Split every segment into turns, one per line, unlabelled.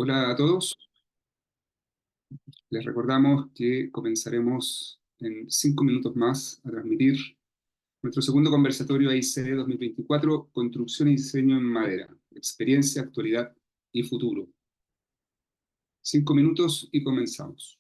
Hola a todos, les recordamos que comenzaremos en 5 minutos más a transmitir nuestro segundo conversatorio AICD 2024, Construcción y Diseño en Madera, Experiencia, Actualidad y Futuro. 5 minutos y comenzamos.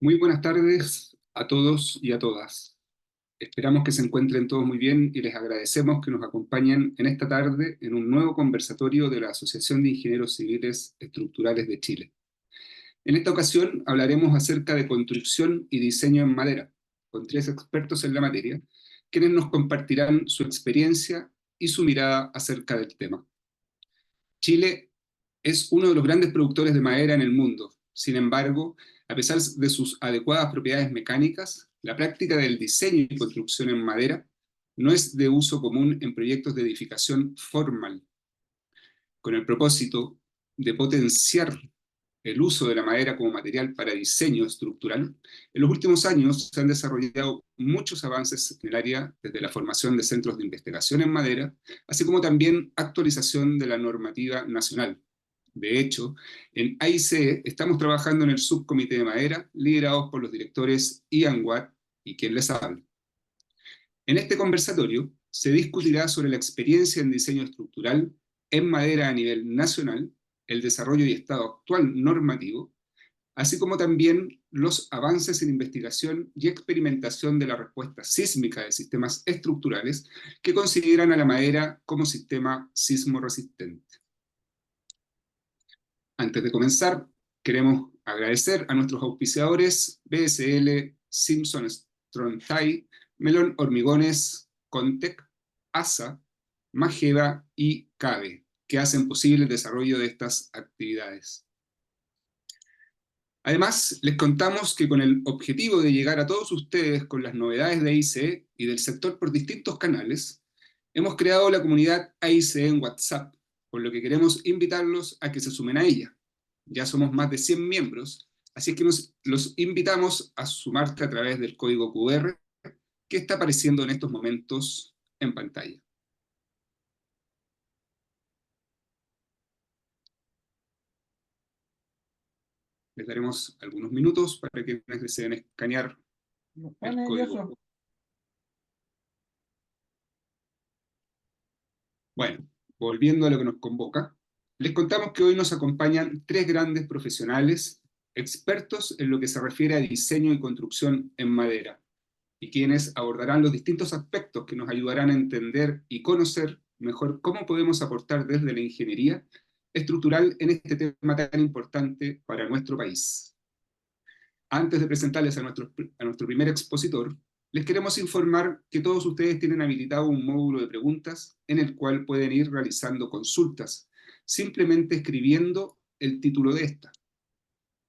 Muy buenas tardes a todos y a todas. Esperamos que se encuentren todos muy bien y les agradecemos que nos acompañen en esta tarde en un nuevo conversatorio de la Asociación de Ingenieros Civiles Estructurales de Chile. En esta ocasión hablaremos acerca de construcción y diseño en madera, con 3 expertos en la materia, quienes nos compartirán su experiencia y su mirada acerca del tema. Chile es uno de los grandes productores de madera en el mundo. Sin embargo, a pesar de sus adecuadas propiedades mecánicas, la práctica del diseño y construcción en madera no es de uso común en proyectos de edificación formal, con el propósito de potenciar el uso de la madera como material para diseño estructural, en los últimos años se han desarrollado muchos avances en el área, desde la formación de centros de investigación en madera, así como también actualización de la normativa nacional. De hecho, en AICE estamos trabajando en el subcomité de madera, liderados por los directores Ian Watt y quien les habla. En este conversatorio se discutirá sobre la experiencia en diseño estructural en madera a nivel nacional, el desarrollo y estado actual normativo, así como también los avances en investigación y experimentación de la respuesta sísmica de sistemas estructurales que consideran a la madera como sistema sismo resistente. Antes de comenzar, queremos agradecer a nuestros auspiciadores BSL, Simpson Strong-Tie, Melón Hormigones, Contec, ASA, Mageva y CABE, que hacen posible el desarrollo de estas actividades. Además, les contamos que con el objetivo de llegar a todos ustedes con las novedades de AICE y del sector por distintos canales, hemos creado la comunidad AICE en WhatsApp, por lo que queremos invitarlos a que se sumen a ella. Ya somos más de 100 miembros, así que los invitamos a sumarte a través del código QR que está apareciendo en estos momentos en pantalla. Les daremos algunos minutos para que deseen escanear el código. Bueno, volviendo a lo que nos convoca, les contamos que hoy nos acompañan tres grandes profesionales, expertos en lo que se refiere a diseño y construcción en madera, y quienes abordarán los distintos aspectos que nos ayudarán a entender y conocer mejor cómo podemos aportar desde la ingeniería estructural en este tema tan importante para nuestro país. Antes de presentarles a nuestro primer expositor, les queremos informar que todos ustedes tienen habilitado un módulo de preguntas en el cual pueden ir realizando consultas, simplemente escribiendo el título de esta.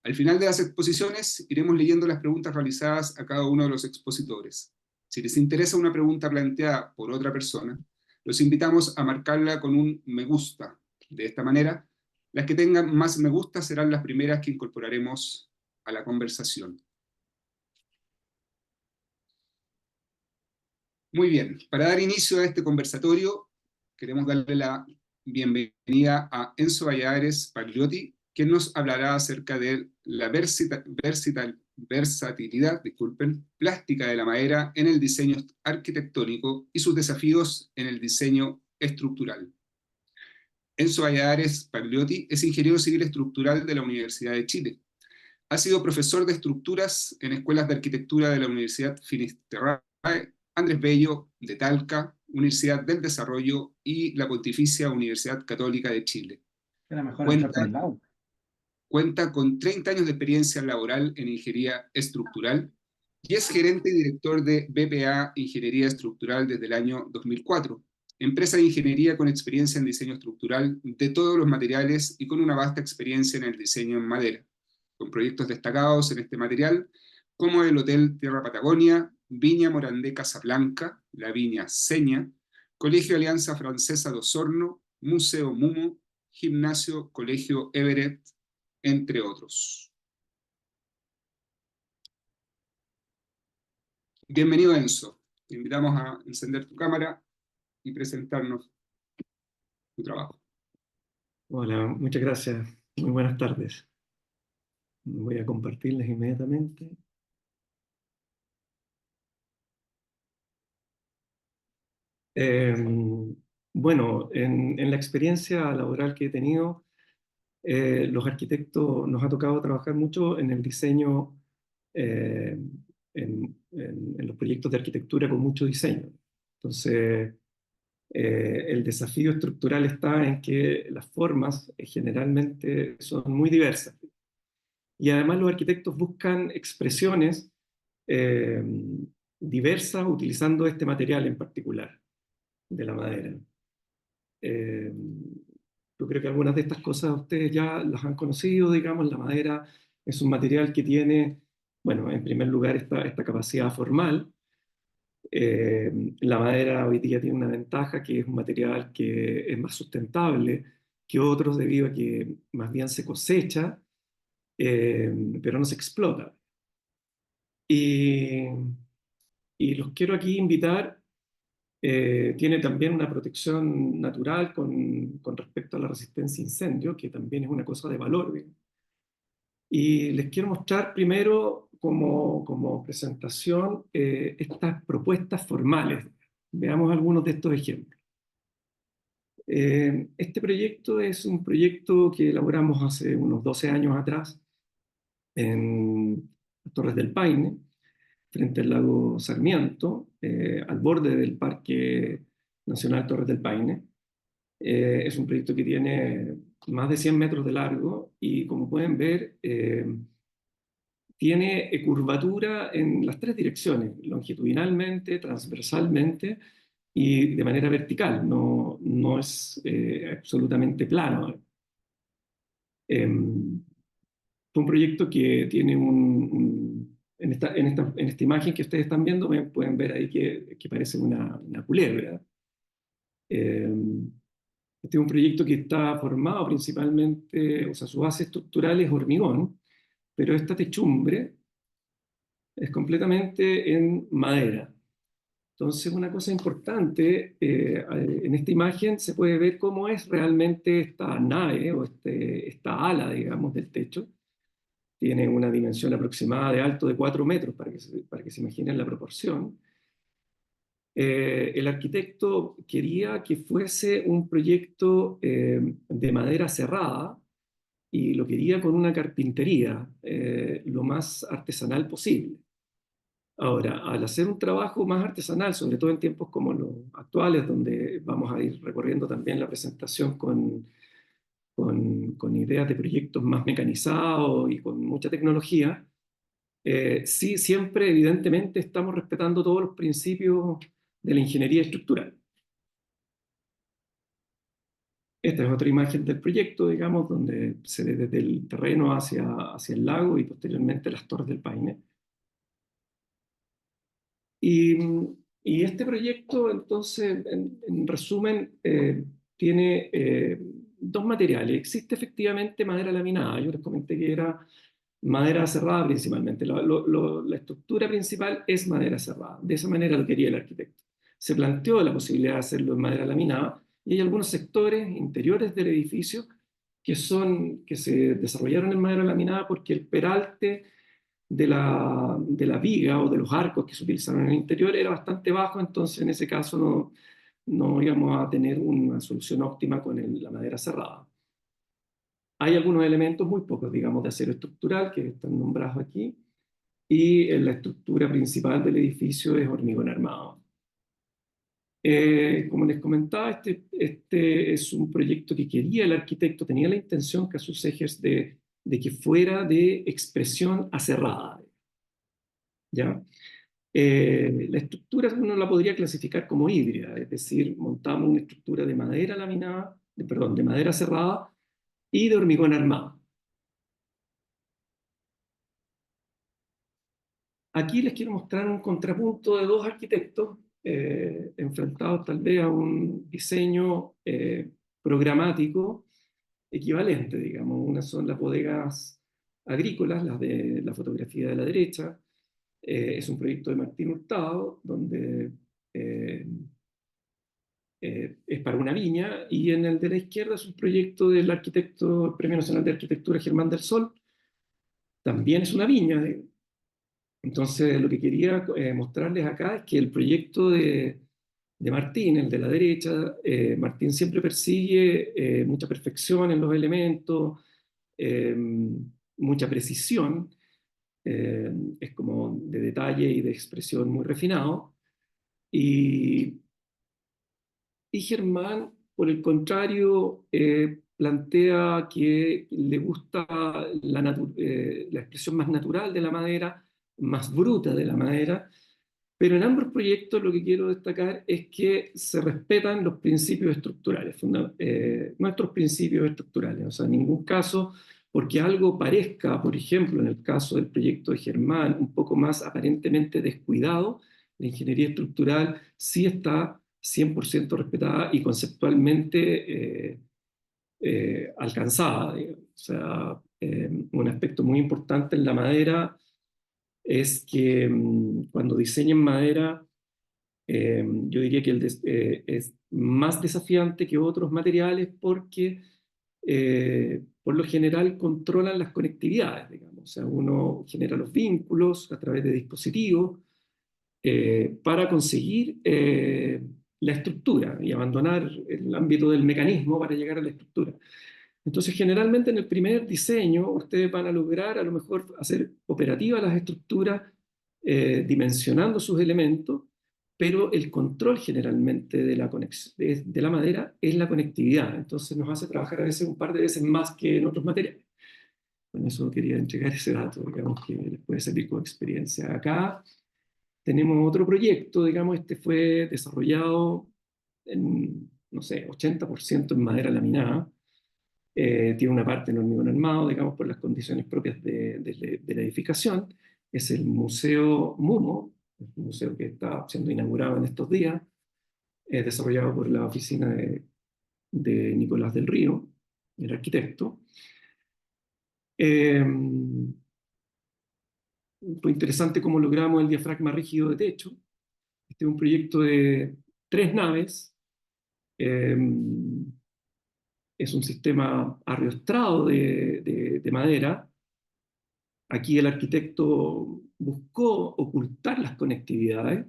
Al final de las exposiciones, iremos leyendo las preguntas realizadas a cada uno de los expositores. Si les interesa una pregunta planteada por otra persona, los invitamos a marcarla con un me gusta. De esta manera, las que tengan más me gusta serán las primeras que incorporaremos a la conversación. Muy bien, para dar inicio a este conversatorio, queremos darle la bienvenida a Enzo Valladares Pagliotti, quien nos hablará acerca de la versatilidad, plástica de la madera en el diseño arquitectónico y sus desafíos en el diseño estructural. Enzo Valladares Pagliotti es ingeniero civil estructural de la Universidad de Chile. Ha sido profesor de estructuras en escuelas de arquitectura de la Universidad Finisterrae, Andrés Bello de Talca, Universidad del Desarrollo y la Pontificia Universidad Católica de Chile. Cuenta con 30 años de experiencia laboral en ingeniería estructural y es gerente y director de BPA Ingeniería Estructural desde el año 2004, empresa de ingeniería con experiencia en diseño estructural de todos los materiales y con una vasta experiencia en el diseño en madera, con proyectos destacados en este material, como el Hotel Tierra Patagonia, Viña Morandé Casablanca, la Viña Seña, Colegio Alianza Francesa de Osorno, Museo Mumo, Gimnasio Colegio Everett, entre otros. Bienvenido, Enzo. Te invitamos a encender tu cámara y presentarnos tu trabajo.
Hola, muchas gracias. Muy buenas tardes. Voy a compartirles inmediatamente. Bueno, en la experiencia laboral que he tenido, los arquitectos nos ha tocado trabajar mucho en el diseño, eh, en los proyectos de arquitectura con mucho diseño. Entonces, el desafío estructural está en que las formas generalmente son muy diversas. Y además los arquitectos buscan expresiones eh, diversas utilizando este material en particular, de la madera. Eh, yo creo que algunas de estas cosas ustedes ya las han conocido, digamos. La madera es un material que tiene, bueno, en primer lugar esta capacidad formal. La madera hoy día tiene una ventaja, que es un material que es más sustentable que otros debido a que más bien se cosecha pero no se explota. Y, y los quiero aquí invitar. Tiene también una protección natural con respecto a la resistencia a incendio, que también es una cosa de valor, ¿bien? Y les quiero mostrar primero, como presentación, estas propuestas formales. Veamos algunos de estos ejemplos. Este proyecto es un proyecto que elaboramos hace unos 12 años atrás en Torres del Paine, frente al lago Sarmiento, al borde del Parque Nacional Torres del Paine. Es un proyecto que tiene más de 100 metros de largo y, como pueden ver, tiene curvatura en las tres direcciones, longitudinalmente, transversalmente y de manera vertical. No es absolutamente plano. Fue un proyecto que tiene en esta imagen que ustedes están viendo, pueden ver ahí que parece una culebra. Eh, Este es un proyecto que está formado principalmente, o sea, su base estructural es hormigón, pero esta techumbre es completamente en madera. Entonces, una cosa importante, en esta imagen se puede ver cómo es realmente esta nave o esta ala, digamos, del techo. Tiene una dimensión aproximada de alto de 4 metros, para que se imaginen la proporción. El arquitecto quería que fuese un proyecto de madera cerrada y lo quería con una carpintería lo más artesanal posible. Ahora, al hacer un trabajo más artesanal, sobre todo en tiempos como los actuales, donde vamos a ir recorriendo también la presentación con ideas de proyectos más mecanizados y con mucha tecnología, sí, siempre evidentemente estamos respetando todos los principios de la ingeniería estructural. Esta es otra imagen del proyecto, digamos, donde se ve desde el terreno hacia el lago y posteriormente las Torres del Paine. Y, y este proyecto, entonces, en resumen, tiene dos materiales. Existe efectivamente madera laminada. Yo les comenté que era madera cerrada principalmente. La estructura principal es madera cerrada. De esa manera lo quería el arquitecto. Se planteó la posibilidad de hacerlo en madera laminada y hay algunos sectores interiores del edificio que se desarrollaron en madera laminada porque el peralte de la viga o de los arcos que se utilizaron en el interior era bastante bajo, entonces en ese caso no íbamos a tener una solución óptima con la madera cerrada. Hay algunos elementos, muy pocos, digamos, de acero estructural que están nombrados aquí, y la estructura principal del edificio es hormigón armado. Como les comentaba, este es un proyecto que quería el arquitecto, tenía la intención que a sus ejes de que fuera de expresión aserrada, ¿ya? La estructura uno la podría clasificar como híbrida, es decir, montamos una estructura de madera laminada, perdón, de madera cerrada y de hormigón armado. Aquí les quiero mostrar un contrapunto de dos arquitectos enfrentados tal vez a un diseño programático equivalente, digamos. Una son las bodegas agrícolas, las de la fotografía de la derecha. Es un proyecto de Martín Hurtado, donde es para una viña, y en el de la izquierda es un proyecto del arquitecto, el Premio Nacional de Arquitectura Germán del Sol, también es una viña. Entonces, lo que quería mostrarles acá es que el proyecto de Martín, el de la derecha, Martín siempre persigue mucha perfección en los elementos, eh, mucha precisión, es como de detalle y de expresión muy refinado. Y Germán, por el contrario, plantea que le gusta la expresión más natural de la madera, más bruta de la madera, pero en ambos proyectos lo que quiero destacar es que se respetan los principios estructurales, nuestros principios estructurales. O sea, en ningún caso, porque algo parezca, por ejemplo, en el caso del proyecto de Germán, un poco más aparentemente descuidado, la ingeniería estructural sí está 100% respetada y conceptualmente alcanzada. O sea, un aspecto muy importante en la madera es que cuando diseñan madera, yo diría que es más desafiante que otros materiales porque por lo general controlan las conectividades, digamos. O sea, uno genera los vínculos a través de dispositivos para conseguir la estructura y abandonar el ámbito del mecanismo para llegar a la estructura. Entonces, generalmente en el primer diseño, ustedes van a lograr a lo mejor hacer operativas las estructuras, dimensionando sus elementos, pero el control generalmente de de la madera es la conectividad. Entonces nos hace trabajar a veces un par de veces más que en otros materiales. Con eso quería entregar ese dato, digamos, que les puede servir como experiencia. Acá tenemos otro proyecto, digamos, este fue desarrollado en, no sé, 80% en madera laminada. Tiene una parte en hormigón armado, digamos, por las condiciones propias de la edificación. Es el Museo MUMO, un museo que está siendo inaugurado en estos días, desarrollado por la oficina de Nicolás del Río, el arquitecto. Eh, Fue interesante cómo logramos el diafragma rígido de techo. Este es un proyecto de 3 naves. Eh, es un sistema ariostrado de madera. Aquí el arquitecto buscó ocultar las conectividades,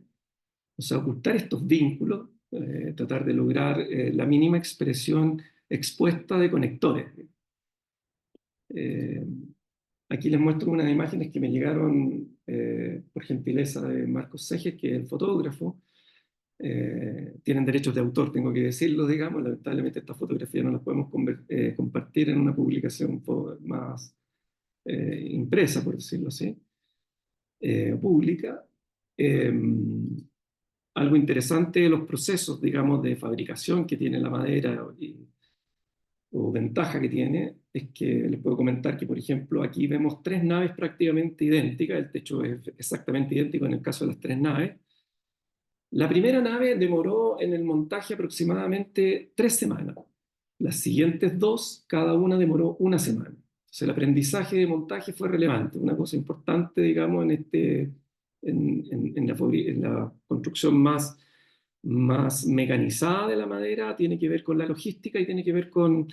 o sea, ocultar estos vínculos, tratar de lograr la mínima expresión expuesta de conectores. Eh, Aquí les muestro unas imágenes que me llegaron por gentileza de Marcos Seges, que es el fotógrafo. Tienen derechos de autor, tengo que decirlo, digamos. Lamentablemente estas fotografías no las podemos compartir en una publicación más impresa, por decirlo así, pública. Eh, Algo interesante de los procesos, digamos, de fabricación que tiene la madera o ventaja que tiene es que les puedo comentar que, por ejemplo, aquí vemos 3 naves prácticamente idénticas, el techo es exactamente idéntico en el caso de las 3 naves. La primera nave demoró en el montaje aproximadamente 3 semanas. Las siguientes dos, cada una demoró una semana. Entonces el aprendizaje de montaje fue relevante, una cosa importante, digamos, en la construcción más mecanizada de la madera, tiene que ver con la logística y tiene que ver con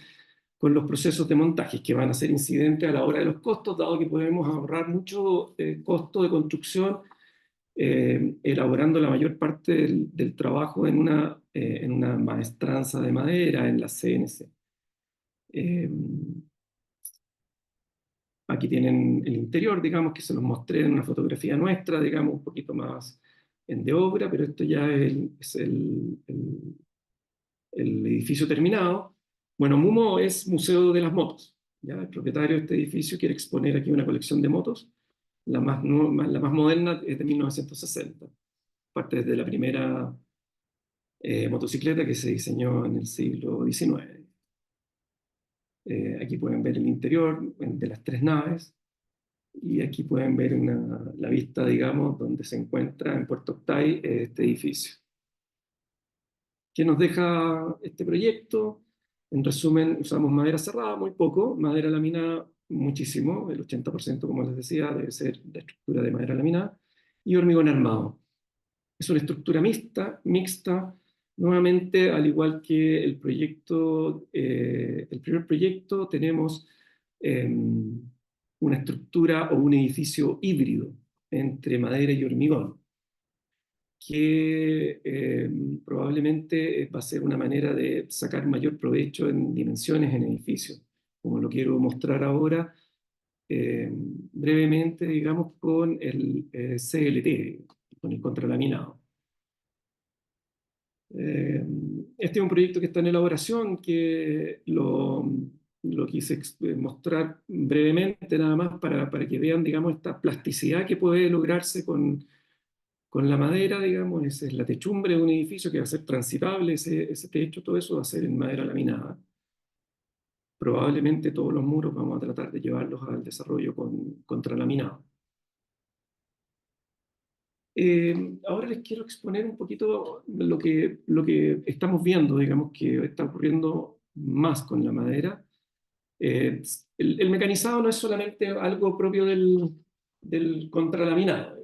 los procesos de montaje, que van a ser incidentes a la hora de los costos, dado que podemos ahorrar mucho costo de construcción elaborando la mayor parte del trabajo en una maestranza de madera, en la CNC. Eh, Aquí tienen el interior, digamos, que se los mostré en una fotografía nuestra, digamos, un poquito más en de obra, pero esto ya es el edificio terminado. Bueno, MUMO es Museo de las Motos. ¿Ya? El propietario de este edificio quiere exponer aquí una colección de motos. La más moderna es de 1960. Parte de la primera motocicleta que se diseñó en el siglo XIX. Aquí pueden ver el interior de las 3 naves y aquí pueden ver la vista, digamos, donde se encuentra en Puerto Octay este edificio. ¿Qué nos deja este proyecto? En resumen, usamos madera cerrada, muy poco, madera laminada, muchísimo, el 80%, como les decía, debe ser de estructura de madera laminada, y hormigón armado. Es una estructura mixta, nuevamente, al igual que el proyecto, el primer proyecto, tenemos una estructura o un edificio híbrido entre madera y hormigón, que probablemente va a ser una manera de sacar mayor provecho en dimensiones en edificios, como lo quiero mostrar ahora brevemente, digamos, con el CLT, con el contralaminado. Este es un proyecto que está en elaboración, que lo quise mostrar brevemente nada más para que vean, digamos, esta plasticidad que puede lograrse con la madera, digamos. Esa es la techumbre de un edificio que va a ser transitable, ese techo, todo eso va a ser en madera laminada. Probablemente todos los muros vamos a tratar de llevarlos al desarrollo con contralaminado. Ahora les quiero exponer un poquito lo que estamos viendo, digamos, que está ocurriendo más con la madera. Eh, el mecanizado no es solamente algo propio del contralaminado.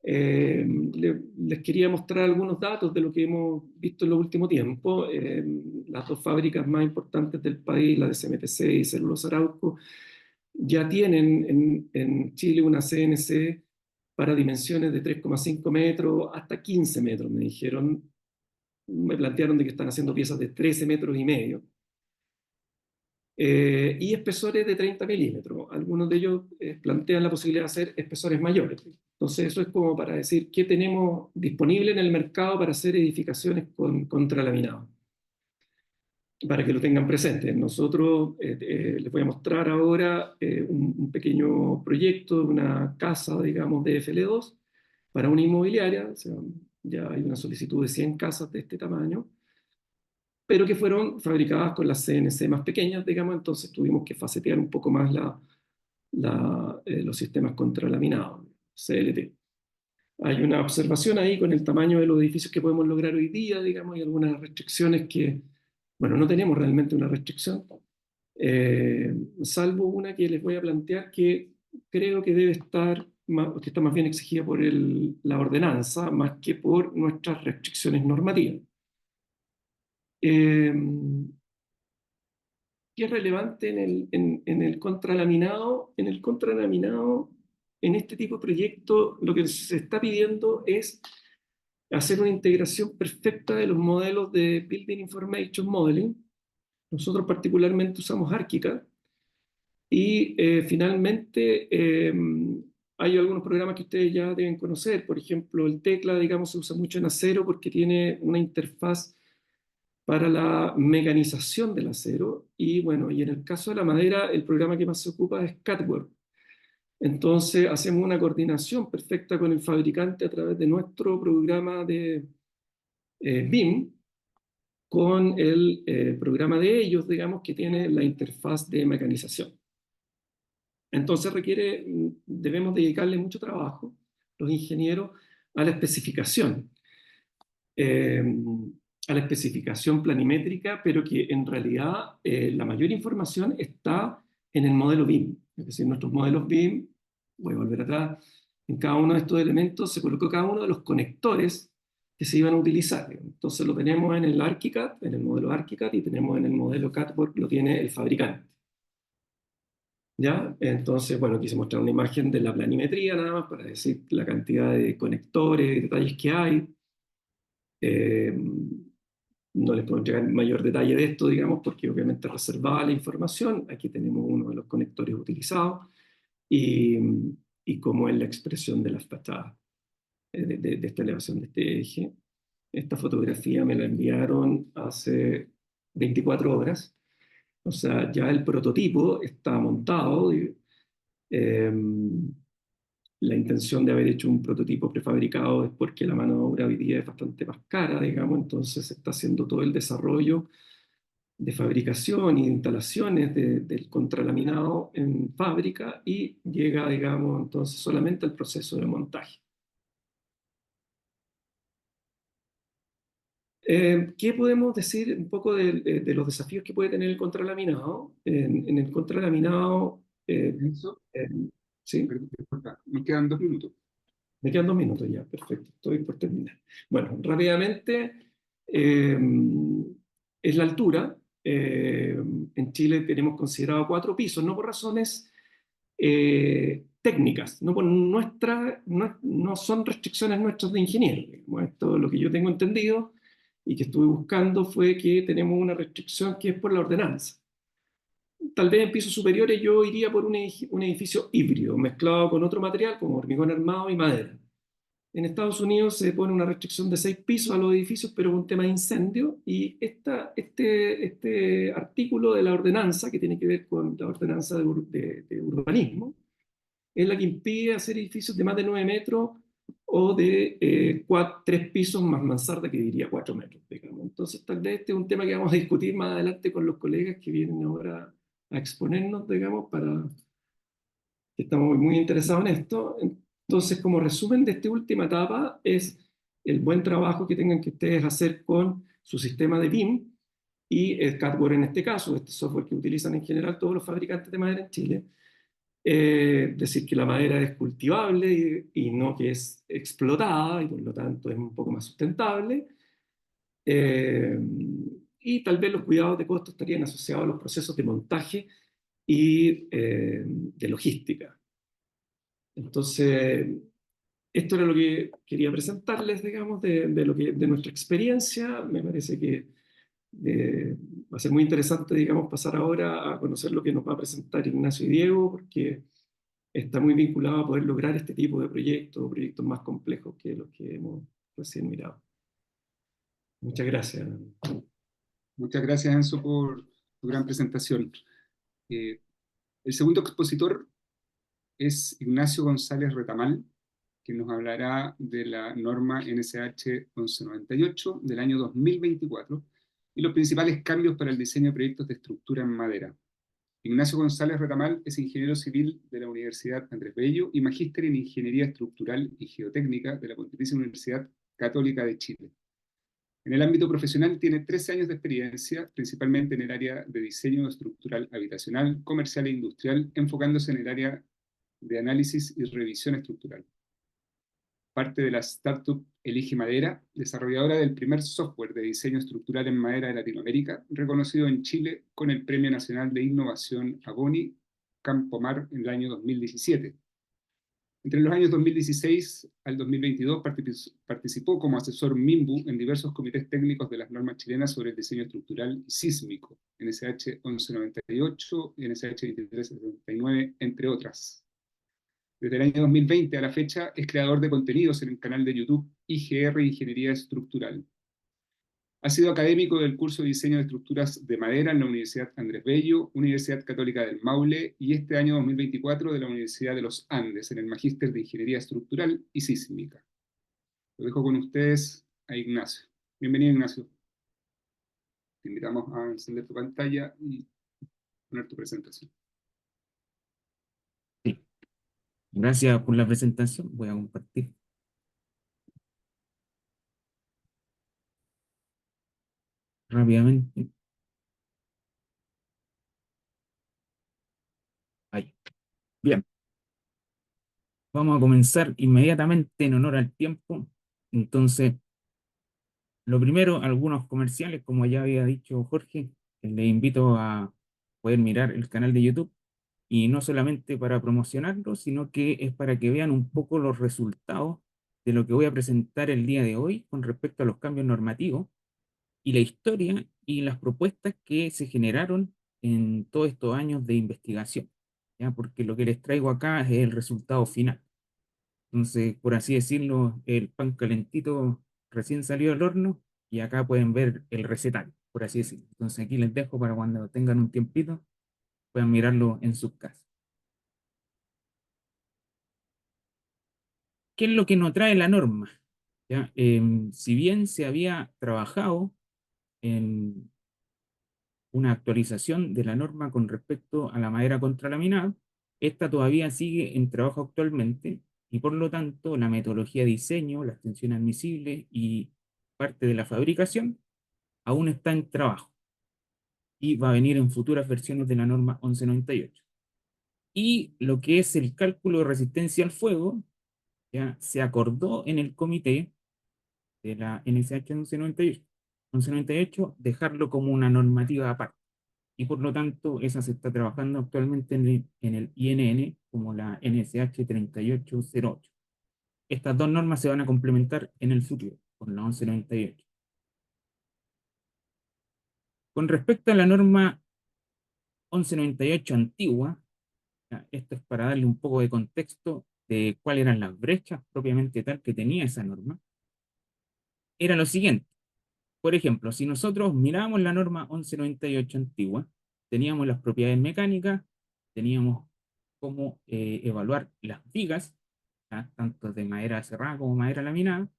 Les quería mostrar algunos datos de lo que hemos visto en los últimos tiempos. Las dos fábricas más importantes del país, la de CMPC y Celulosa Arauco, ya tienen en Chile una CNC para dimensiones de 3,5 metros hasta 15 metros, me dijeron. Me plantearon de que están haciendo piezas de 13 metros y medio. Y espesores de 30 milímetros. Algunos de ellos plantean la posibilidad de hacer espesores mayores. Entonces eso es como para decir qué tenemos disponible en el mercado para hacer edificaciones con contralaminado, para que lo tengan presente. Nosotros les voy a mostrar ahora un pequeño proyecto de una casa, digamos, de FL2 para una inmobiliaria. O sea, ya hay una solicitud de 100 casas de este tamaño, pero que fueron fabricadas con las CNC más pequeñas, digamos, entonces tuvimos que facetear un poco más los sistemas contralaminados, CLT. Hay una observación ahí con el tamaño de los edificios que podemos lograr hoy día, digamos, y algunas restricciones que, bueno, no tenemos realmente una restricción, salvo una que les voy a plantear que creo que debe estar, que está más bien exigida por la ordenanza, más que por nuestras restricciones normativas. Eh, ¿Qué es relevante en el contralaminado? En el contralaminado, en este tipo de proyecto, lo que se está pidiendo es hacer una integración perfecta de los modelos de Building Information Modeling. Nosotros particularmente usamos ArchiCAD y finalmente hay algunos programas que ustedes ya deben conocer. Por ejemplo, el Tecla, digamos, se usa mucho en acero porque tiene una interfaz para la mecanización del acero, y bueno, y en el caso de la madera, el programa que más se ocupa es CADWorks. Entonces hacemos una coordinación perfecta con el fabricante a través de nuestro programa de BIM, con el programa de ellos, digamos, que tiene la interfaz de mecanización. Entonces debemos dedicarle mucho trabajo, los ingenieros, a la especificación. Eh, a la especificación planimétrica, pero que en realidad la mayor información está en el modelo BIM. Es decir, nuestros modelos BIM, voy a volver atrás, en cada uno de estos elementos se colocó cada uno de los conectores que se iban a utilizar. Entonces lo tenemos en el ArchiCAD, en el modelo ArchiCAD, y tenemos en el modelo CADWorks, lo tiene el fabricante. ¿Ya? Entonces, bueno, quise mostrar una imagen de la planimetría nada más para decir la cantidad de conectores y detalles que hay. No les puedo entregar mayor detalle de esto, digamos, porque obviamente reservada la información. Aquí tenemos uno de los conectores utilizados y, y cómo es la expresión de las fachadas de esta elevación de este eje. Esta fotografía me la enviaron hace 24 horas. O sea, ya el prototipo está montado. La intención de haber hecho un prototipo prefabricado es porque la mano de obra hoy día es bastante más cara, digamos, entonces se está haciendo todo el desarrollo de fabricación y de instalaciones del contralaminado en fábrica y llega, digamos, entonces solamente al proceso de montaje. ¿Qué podemos decir un poco de los desafíos que puede tener el contralaminado? En el contralaminado,
Enzo,
eh, ¿sí?
perdón, disculpa, me quedan 2 minutos.
Me quedan 2 minutos ya, perfecto, estoy por terminar. Bueno, rápidamente, eh, es la altura. En Chile tenemos considerado 4 pisos, no por razones técnicas, no, por no son restricciones nuestras de ingenieros. Digamos. Esto, lo que yo tengo entendido y que estuve buscando fue que tenemos una restricción que es por la ordenanza. Tal vez en pisos superiores yo iría por un edificio híbrido, mezclado con otro material como hormigón armado y madera. En Estados Unidos se pone una restricción de 6 pisos a los edificios, pero con un tema de incendio, y este artículo de la ordenanza, que tiene que ver con la ordenanza de urbanismo, es la que impide hacer edificios de más de 9 metros o de 3 pisos más mansarda, que diría 4 metros, digamos. Entonces, tal vez este es un tema que vamos a discutir más adelante con los colegas que vienen ahora a exponernos, digamos, para que estamos muy interesados en esto. Entonces, como resumen de esta última etapa, es el buen trabajo que tengan que ustedes hacer con su sistema de BIM y el CADWOR en este caso, este software que utilizan en general todos los fabricantes de madera en Chile, decir que la madera es cultivable y no que es explotada y por lo tanto es un poco más sustentable. Eh, y tal vez los cuidados de costo estarían asociados a los procesos de montaje y de logística. Entonces, esto era lo que quería presentarles, digamos, de nuestra experiencia. Me parece que va a ser muy interesante, digamos, pasar ahora a conocer lo que nos va a presentar Ignacio y Diego, porque está muy vinculado a poder lograr este tipo de proyectos más complejos que los que hemos recién mirado. Muchas gracias.
Muchas gracias, Enzo, por tu gran presentación. Eh, el segundo expositor es Ignacio González Retamal, que nos hablará de la norma NSH 1198 del año 2024 y los principales cambios para el diseño de proyectos de estructura en madera. Ignacio González Retamal es ingeniero civil de la Universidad Andrés Bello y magíster en Ingeniería Estructural y Geotécnica de la Pontificia Universidad Católica de Chile. En el ámbito profesional tiene 13 años de experiencia, principalmente en el área de diseño estructural habitacional, comercial e industrial, enfocándose en el área de análisis y revisión estructural. Parte de la startup Elige Madera, desarrolladora del primer software de diseño estructural en madera de Latinoamérica, reconocido en Chile con el Premio Nacional de Innovación Agoni Campomar en el año 2017. Entre los años 2016 al 2022 participó como asesor MIMBU en diversos comités técnicos de las normas chilenas sobre el diseño estructural y sísmico, NSH 1198 y NSH 2379, entre otras. Desde el año 2020 a la fecha es creador de contenidos en el canal de YouTube IGR Ingeniería Estructural. Ha sido académico del curso de Diseño de Estructuras de Madera en la Universidad Andrés Bello, Universidad Católica del Maule y este año 2024 de la Universidad de los Andes en el Magíster de Ingeniería Estructural y Sísmica. Lo dejo con ustedes a Ignacio. Bienvenido, Ignacio. Te invitamos a encender tu pantalla y poner tu presentación.
Sí. Gracias por la presentación. Voy a compartir. Rápidamente. Ahí. Bien. Vamos a comenzar inmediatamente en honor al tiempo. Entonces, lo primero, algunos comerciales, como ya había dicho Jorge, les invito a poder mirar el canal de YouTube y no solamente para promocionarlo, sino que es para que vean un poco los resultados de lo que voy a presentar el día de hoy con respecto a los cambios normativos y la historia y las propuestas que se generaron en todos estos años de investigación, ¿ya? Porque lo que les traigo acá es el resultado final. Entonces, por así decirlo, el pan calentito recién salió del horno y acá pueden ver el recetario, por así decirlo. Entonces aquí les dejo para cuando tengan un tiempito, puedan mirarlo en sus casas. ¿Qué es lo que nos trae la norma? ¿Ya? Si bien se había trabajado en una actualización de la norma con respecto a la madera contralaminada, esta todavía sigue en trabajo actualmente y por lo tanto la metodología de diseño, las tensiones admisibles y parte de la fabricación aún está en trabajo y va a venir en futuras versiones de la norma 1198. Y lo que es el cálculo de resistencia al fuego, ya se acordó en el comité de la NSH 1198 dejarlo como una normativa aparte. Y por lo tanto, esa se está trabajando actualmente en el INN como la NSH 3808. Estas dos normas se van a complementar en el futuro con la 1198. Con respecto a la norma 1198 antigua, esto es para darle un poco de contexto de cuáles eran las brechas propiamente tal que tenía esa norma, era lo siguiente. Por ejemplo, si nosotros mirábamos la norma 1198 antigua, teníamos las propiedades mecánicas, teníamos cómo evaluar las vigas, ¿ya? Tanto de madera cerrada como madera laminada,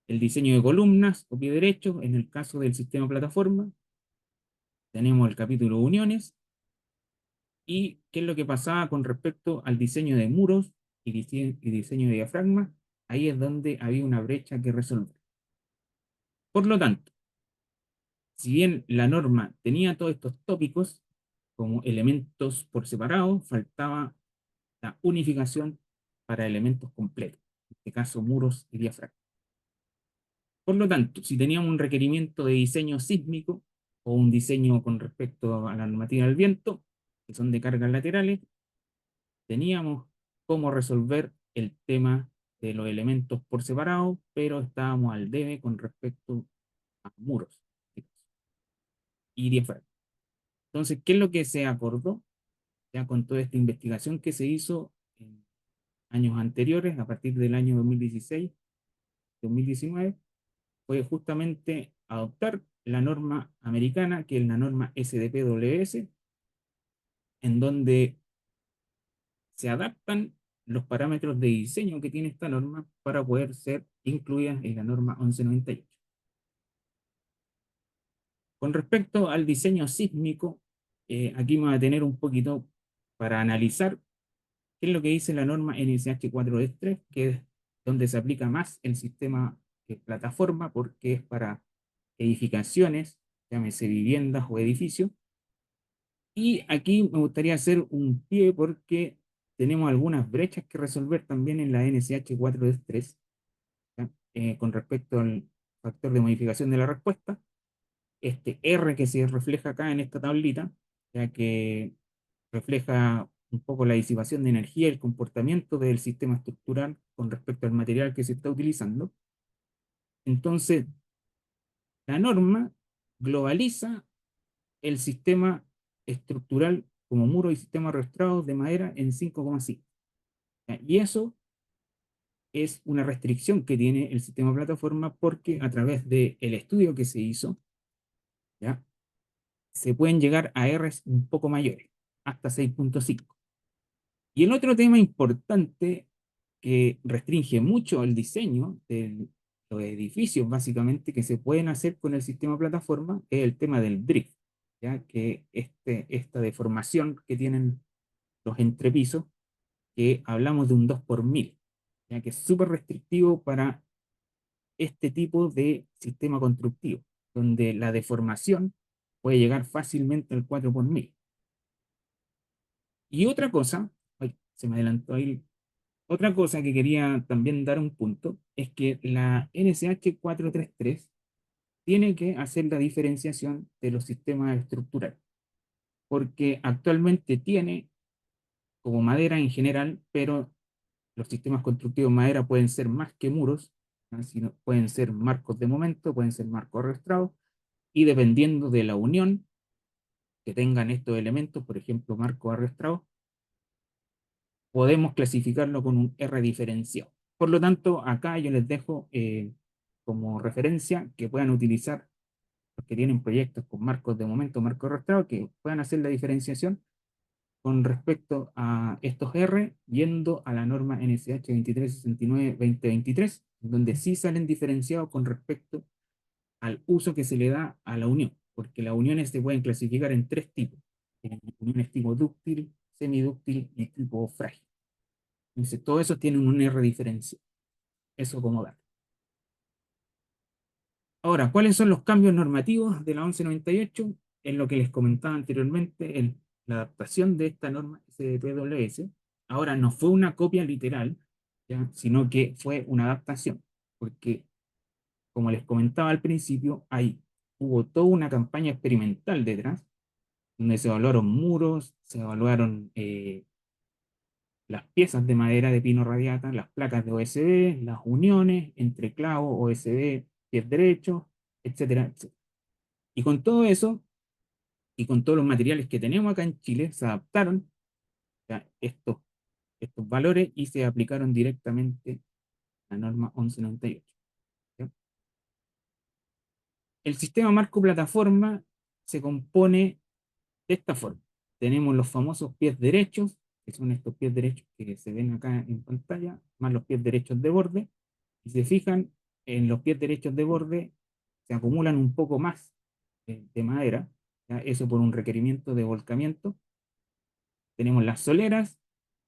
el diseño de columnas o pie derecho, en el caso del sistema plataforma, tenemos el capítulo uniones, y qué es lo que pasaba con respecto al diseño de muros y diseño de diafragma, ahí es donde había una brecha que resolver. Por lo tanto, si bien la norma tenía todos estos tópicos como elementos por separado, faltaba la unificación para elementos completos, en este caso muros y diafragma. Por lo tanto, si teníamos un requerimiento de diseño sísmico o un diseño con respecto a la normativa del viento, que son de cargas laterales, teníamos cómo resolver el tema de los elementos por separado, pero estábamos al debe con respecto a muros y diafragma. Entonces, ¿qué es lo que se acordó? Ya con toda esta investigación que se hizo en años anteriores, a partir del año 2016, 2019, fue justamente adoptar la norma americana, que es la norma SDP-WS, en donde se adaptan los parámetros de diseño que tiene esta norma para poder ser incluidas en la norma 1198. Con respecto al diseño sísmico, aquí me voy a detener un poquito para analizar qué es lo que dice la norma NSH 423, que es donde se aplica más el sistema plataforma, porque es para edificaciones, llámese viviendas o edificios. Y aquí me gustaría hacer un pie porque tenemos algunas brechas que resolver también en la NSH 423, con respecto al factor de modificación de la respuesta. Este R que se refleja acá en esta tablita, ya que refleja un poco la disipación de energía y el comportamiento del sistema estructural con respecto al material que se está utilizando. Entonces, la norma globaliza el sistema estructural como muro y sistema arrastrado de madera en 5,5. Y eso es una restricción que tiene el sistema plataforma porque a través del estudio que se hizo, ¿ya?, se pueden llegar a Rs un poco mayores, hasta 6,5. Y el otro tema importante que restringe mucho el diseño de los edificios, básicamente, que se pueden hacer con el sistema plataforma, es el tema del drift, ya que esta deformación que tienen los entrepisos, que hablamos de un 2 por 1000, ya que es súper restrictivo para este tipo de sistema constructivo, donde la deformación puede llegar fácilmente al 4 por 1000. Y otra cosa, ay, se me adelantó ahí, otra cosa que quería también dar un punto, es que la NSH 433 tiene que hacer la diferenciación de los sistemas estructurales, porque actualmente tiene como madera en general, pero los sistemas constructivos de madera pueden ser más que muros, ¿no?, sino pueden ser marcos de momento, pueden ser marcos arrastrados, y dependiendo de la unión que tengan estos elementos, por ejemplo, marcos arrastrados, podemos clasificarlo con un R diferenciado. Por lo tanto, acá yo les dejo como referencia que puedan utilizar los que tienen proyectos con marcos de momento, marcos arrastrados, que puedan hacer la diferenciación con respecto a estos R, yendo a la norma NSH 2369-2023, donde sí salen diferenciados con respecto al uso que se le da a la unión, porque las uniones se pueden clasificar en tres tipos: uniones tipo dúctil, semidúctil y tipo frágil. Entonces, todo eso tiene un R diferencial. Eso como dato. Ahora, ¿cuáles son los cambios normativos de la 1198? En lo que les comentaba anteriormente, en la adaptación de esta norma SDPWS. Ahora no fue una copia literal, ¿ya?, sino que fue una adaptación, porque, como les comentaba al principio, hubo toda una campaña experimental detrás, donde se evaluaron muros, se evaluaron las piezas de madera de pino radiata, las placas de OSB, las uniones entre clavos, OSB, pies derechos, etcétera, etcétera. Y con todo eso, y con todos los materiales que tenemos acá en Chile, se adaptaron a estos valores y se aplicaron directamente a la norma 1198. ¿Sí? El sistema marco plataforma se compone de esta forma. Tenemos los famosos pies derechos, que son estos pies derechos que se ven acá en pantalla, más los pies derechos de borde. Y si se fijan, en los pies derechos de borde se acumulan un poco más de madera, ¿ya?, eso por un requerimiento de volcamiento. Tenemos las soleras,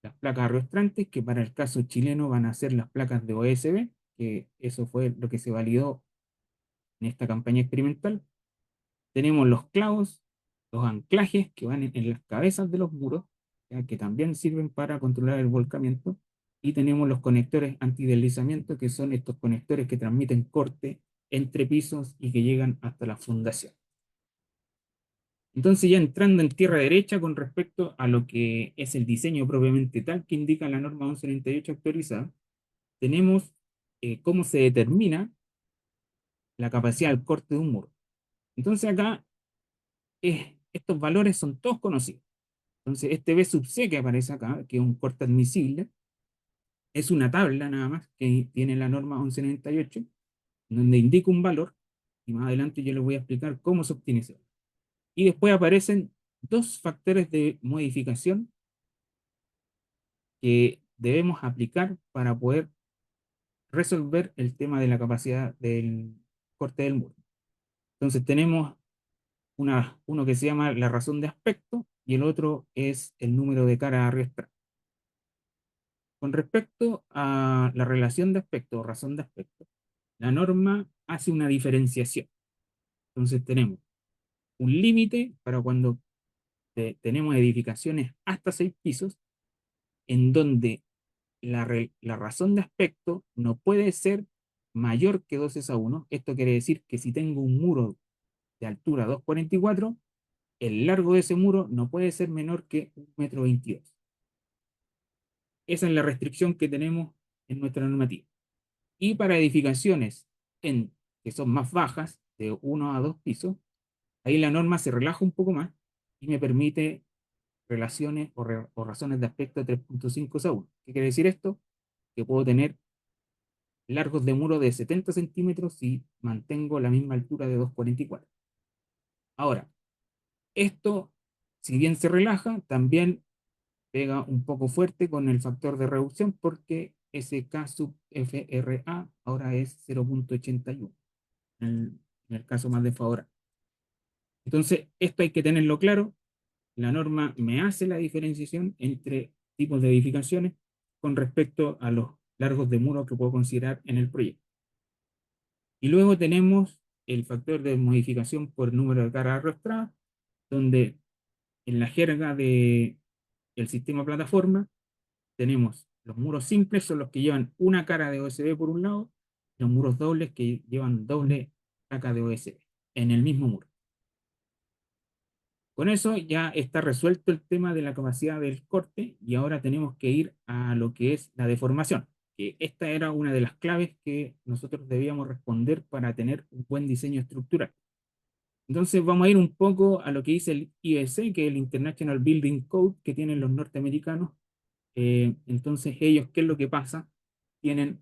las placas arrastrantes, que para el caso chileno van a ser las placas de OSB, que eso fue lo que se validó en esta campaña experimental. Tenemos los clavos, los anclajes que van en las cabezas de los muros, ¿ya? Que también sirven para controlar el volcamiento. Y tenemos los conectores antideslizamiento, que son estos conectores que transmiten corte entre pisos y que llegan hasta la fundación. Entonces, ya entrando en tierra derecha con respecto a lo que es el diseño propiamente tal que indica la norma 1198 actualizada, tenemos cómo se determina la capacidad del corte de un muro. Entonces acá estos valores son todos conocidos. Entonces este B sub C que aparece acá, que es un corte admisible, es una tabla nada más que tiene la norma 1198, donde indica un valor, y más adelante yo les voy a explicar cómo se obtiene ese valor. Y después aparecen dos factores de modificación que debemos aplicar para poder resolver el tema de la capacidad del corte del muro. Entonces tenemos uno que se llama la razón de aspecto y el otro es el número de cara arrastrada. Con respecto a la relación de aspecto o razón de aspecto, la norma hace una diferenciación. Entonces tenemos un límite para cuando tenemos edificaciones hasta 6 pisos, en donde la razón de aspecto no puede ser mayor que 2:1. Esto quiere decir que si tengo un muro de altura 2,44, el largo de ese muro no puede ser menor que 1,22 m. Esa es la restricción que tenemos en nuestra normativa. Y para edificaciones que son más bajas, de 1 a 2 pisos, ahí la norma se relaja un poco más y me permite relaciones o razones de aspecto de 3,5:1. ¿Qué quiere decir esto? Que puedo tener largos de muro de 70 centímetros si mantengo la misma altura de 2,44. Ahora, esto, si bien se relaja, también pega un poco fuerte con el factor de reducción porque SK sub FRA ahora es 0,81 en el caso más desfavorable. Entonces, esto hay que tenerlo claro. La norma me hace la diferenciación entre tipos de edificaciones con respecto a los largos de muro que puedo considerar en el proyecto. Y luego tenemos el factor de modificación por número de cara arrastrada, donde en la jerga del sistema plataforma tenemos los muros simples, son los que llevan una cara de OSB por un lado, los muros dobles que llevan doble caca de OSB en el mismo muro. Con eso ya está resuelto el tema de la capacidad del corte y ahora tenemos que ir a lo que es la deformación, que esta era una de las claves que nosotros debíamos responder para tener un buen diseño estructural. Entonces vamos a ir un poco a lo que dice el IBC, que es el International Building Code que tienen los norteamericanos. Entonces ellos, ¿qué es lo que pasa? Tienen,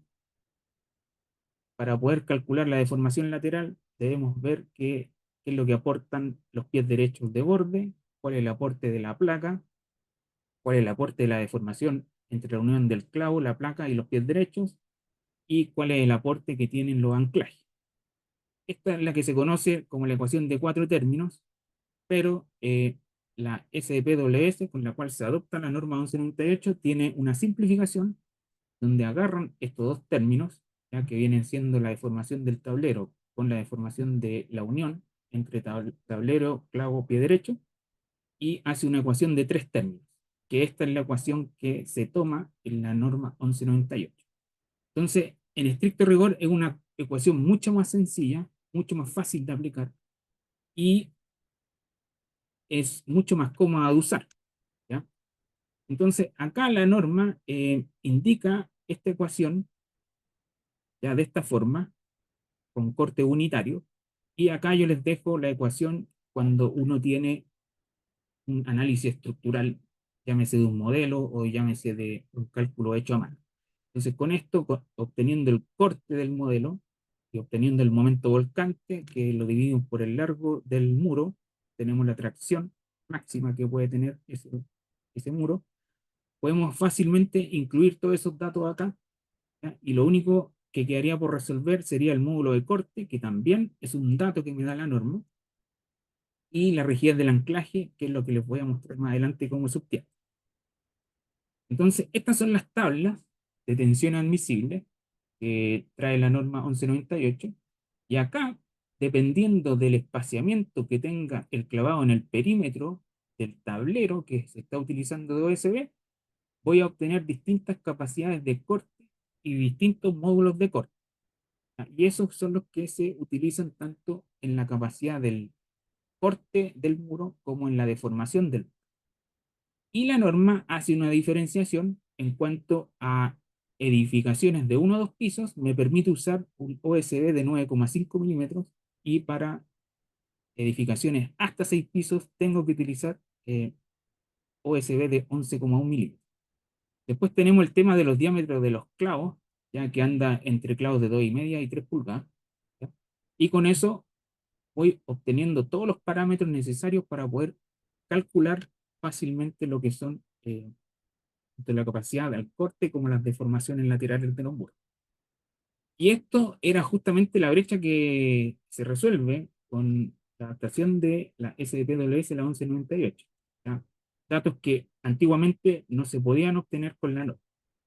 para poder calcular la deformación lateral, debemos ver qué es lo que aportan los pies derechos de borde, cuál es el aporte de la placa, cuál es el aporte de la deformación entre la unión del clavo, la placa y los pies derechos, y cuál es el aporte que tienen los anclajes. Esta es la que se conoce como la ecuación de 4 términos, pero la SPWS, con la cual se adopta la norma 1198, tiene una simplificación donde agarran estos dos términos, ya que vienen siendo la deformación del tablero con la deformación de la unión entre tablero, clavo, pie derecho, y hace una ecuación de 3 términos, que esta es la ecuación que se toma en la norma 1198. Entonces, en estricto rigor, es una ecuación mucho más sencilla, mucho más fácil de aplicar, y es mucho más cómoda de usar, ¿ya? Entonces, acá la norma indica esta ecuación ya de esta forma, con corte unitario, y acá yo les dejo la ecuación cuando uno tiene un análisis estructural, llámese de un modelo o llámese de un cálculo hecho a mano. Entonces, con esto, obteniendo el corte del modelo y obteniendo el momento volcante, que lo dividimos por el largo del muro, tenemos la tracción máxima que puede tener ese muro, podemos fácilmente incluir todos esos datos acá, ¿ya? Y lo único que quedaría por resolver sería el módulo de corte, que también es un dato que me da la norma, y la rigidez del anclaje, que es lo que les voy a mostrar más adelante cómo se obtiene. Entonces, estas son las tablas de tensión admisible que trae la norma 1198, y acá dependiendo del espaciamiento que tenga el clavado en el perímetro del tablero que se está utilizando de OSB, voy a obtener distintas capacidades de corte y distintos módulos de corte. Y esos son los que se utilizan tanto en la capacidad del corte del muro como en la deformación del muro. Y la norma hace una diferenciación en cuanto a edificaciones de 1 o 2 pisos, me permite usar un OSB de 9,5 milímetros, y para edificaciones hasta 6 pisos tengo que utilizar OSB de 11,1 milímetros. Después tenemos el tema de los diámetros de los clavos, ya que anda entre clavos de 2,5 y 3 pulgadas. ¿Ya? Y con eso voy obteniendo todos los parámetros necesarios para poder calcular fácilmente lo que son de la capacidad del corte como las deformaciones laterales de los muros. Y esto era justamente la brecha que se resuelve con la adaptación de la SDPWS, la 1198. ¿Ya? Datos que antiguamente no se podían obtener con la norma.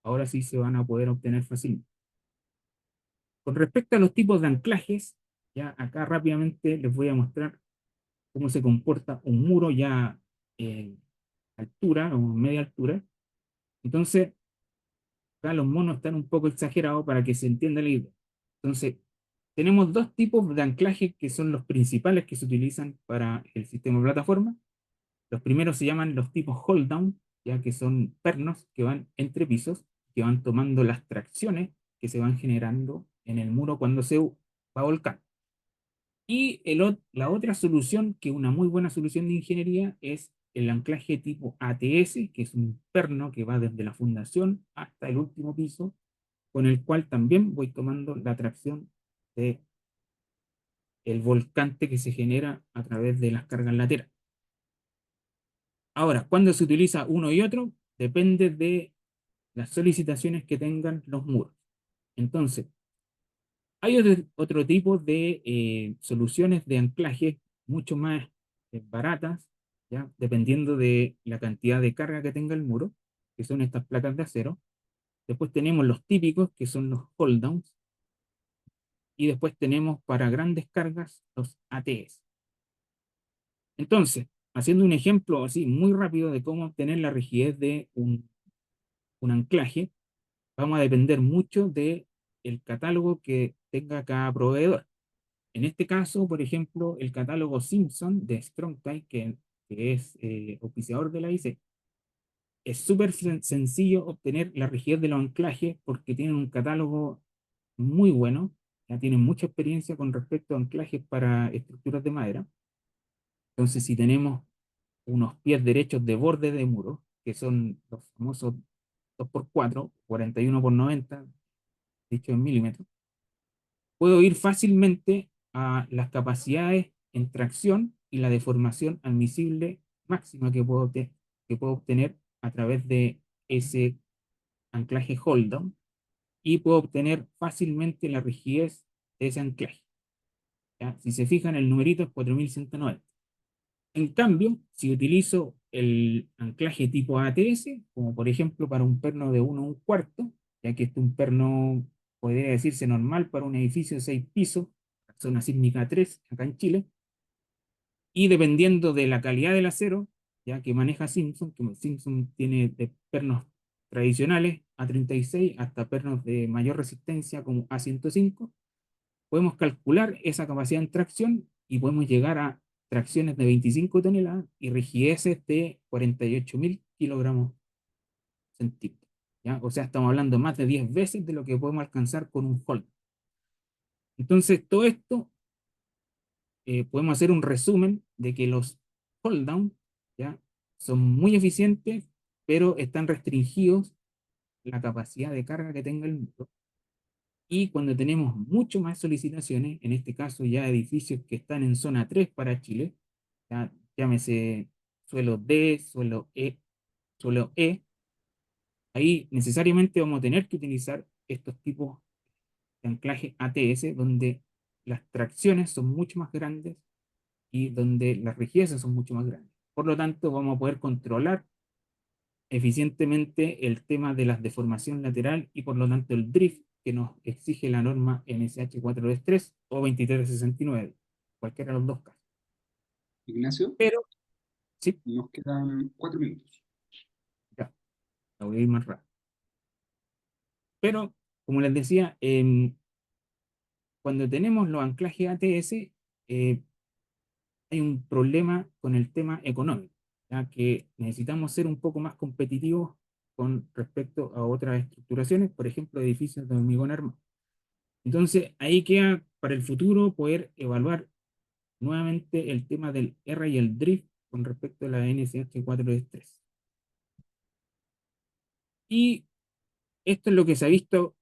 Ahora sí se van a poder obtener fácilmente. Con respecto a los tipos de anclajes, ya acá rápidamente les voy a mostrar cómo se comporta un muro ya altura o media altura. Entonces, acá los monos están un poco exagerados para que se entienda la idea. Entonces, tenemos dos tipos de anclaje que son los principales que se utilizan para el sistema de plataforma. Los primeros se llaman los tipos hold down, ya que son pernos que van entre pisos, que van tomando las tracciones que se van generando en el muro cuando se va volcando. Y la otra solución, que es una muy buena solución de ingeniería, es el anclaje tipo ATS, que es un perno que va desde la fundación hasta el último piso, con el cual también voy tomando la tracción de el volcante que se genera a través de las cargas laterales. Ahora, ¿cuándo se utiliza uno y otro? Depende de las solicitaciones que tengan los muros. Entonces, hay otro tipo de soluciones de anclaje mucho más baratas, ¿ya? Dependiendo de la cantidad de carga que tenga el muro, que son estas placas de acero. Después tenemos los típicos, que son los hold downs. Y después tenemos para grandes cargas los ATS. Entonces, haciendo un ejemplo así muy rápido de cómo obtener la rigidez de un anclaje, vamos a depender mucho del catálogo que tenga cada proveedor. En este caso, por ejemplo, el catálogo Simpson de Strong-Tie, que es auspiciador de la IC, es súper sencillo obtener la rigidez de los anclajes porque tienen un catálogo muy bueno, ya tienen mucha experiencia con respecto a anclajes para estructuras de madera. Entonces, si tenemos unos pies derechos de borde de muro, que son los famosos 2x4, 41x90, dicho en milímetros, puedo ir fácilmente a las capacidades en tracción y la deformación admisible máxima que puedo obtener a través de ese anclaje hold down, y puedo obtener fácilmente la rigidez de ese anclaje. ¿Ya? Si se fijan, el numerito es 4190. En cambio, si utilizo el anclaje tipo ATS, como por ejemplo para un perno de 1 1/4, ya que este es un perno, podría decirse normal para un edificio de 6 pisos, zona sísmica 3, acá en Chile, y dependiendo de la calidad del acero, ya que maneja Simpson, que Simpson tiene de pernos tradicionales A36 hasta pernos de mayor resistencia como A105, podemos calcular esa capacidad en tracción y podemos llegar a tracciones de 25 toneladas y rigideces de 48.000 kilogramos centímetros. ¿Ya? O sea, estamos hablando más de 10 veces de lo que podemos alcanzar con un hold. Entonces, todo esto, podemos hacer un resumen de que los hold down, ¿ya?, son muy eficientes, pero están restringidos la capacidad de carga que tenga el muro. Y cuando tenemos mucho más solicitaciones, en este caso ya edificios que están en zona 3 para Chile, ya, llámese suelo D, suelo E, ahí necesariamente vamos a tener que utilizar estos tipos de anclaje ATS, donde las tracciones son mucho más grandes y donde las rigidezes son mucho más grandes. Por lo tanto, vamos a poder controlar eficientemente el tema de la deformación lateral y por lo tanto el drift que nos exige la norma NSH 423 o 2369. cualquiera de los dos casos.
Ignacio,
Pero, sí,
nos quedan 4 minutos.
ya, la voy a ir más rápido. Pero, como les decía, cuando tenemos los anclajes ATS, hay un problema con el tema económico, ya que necesitamos ser un poco más competitivos con respecto a otras estructuraciones, por ejemplo, edificios de hormigón armado. Entonces, ahí queda para el futuro poder evaluar nuevamente el tema del R y el drift con respecto a la NSH 4D3. Y esto es lo que se ha visto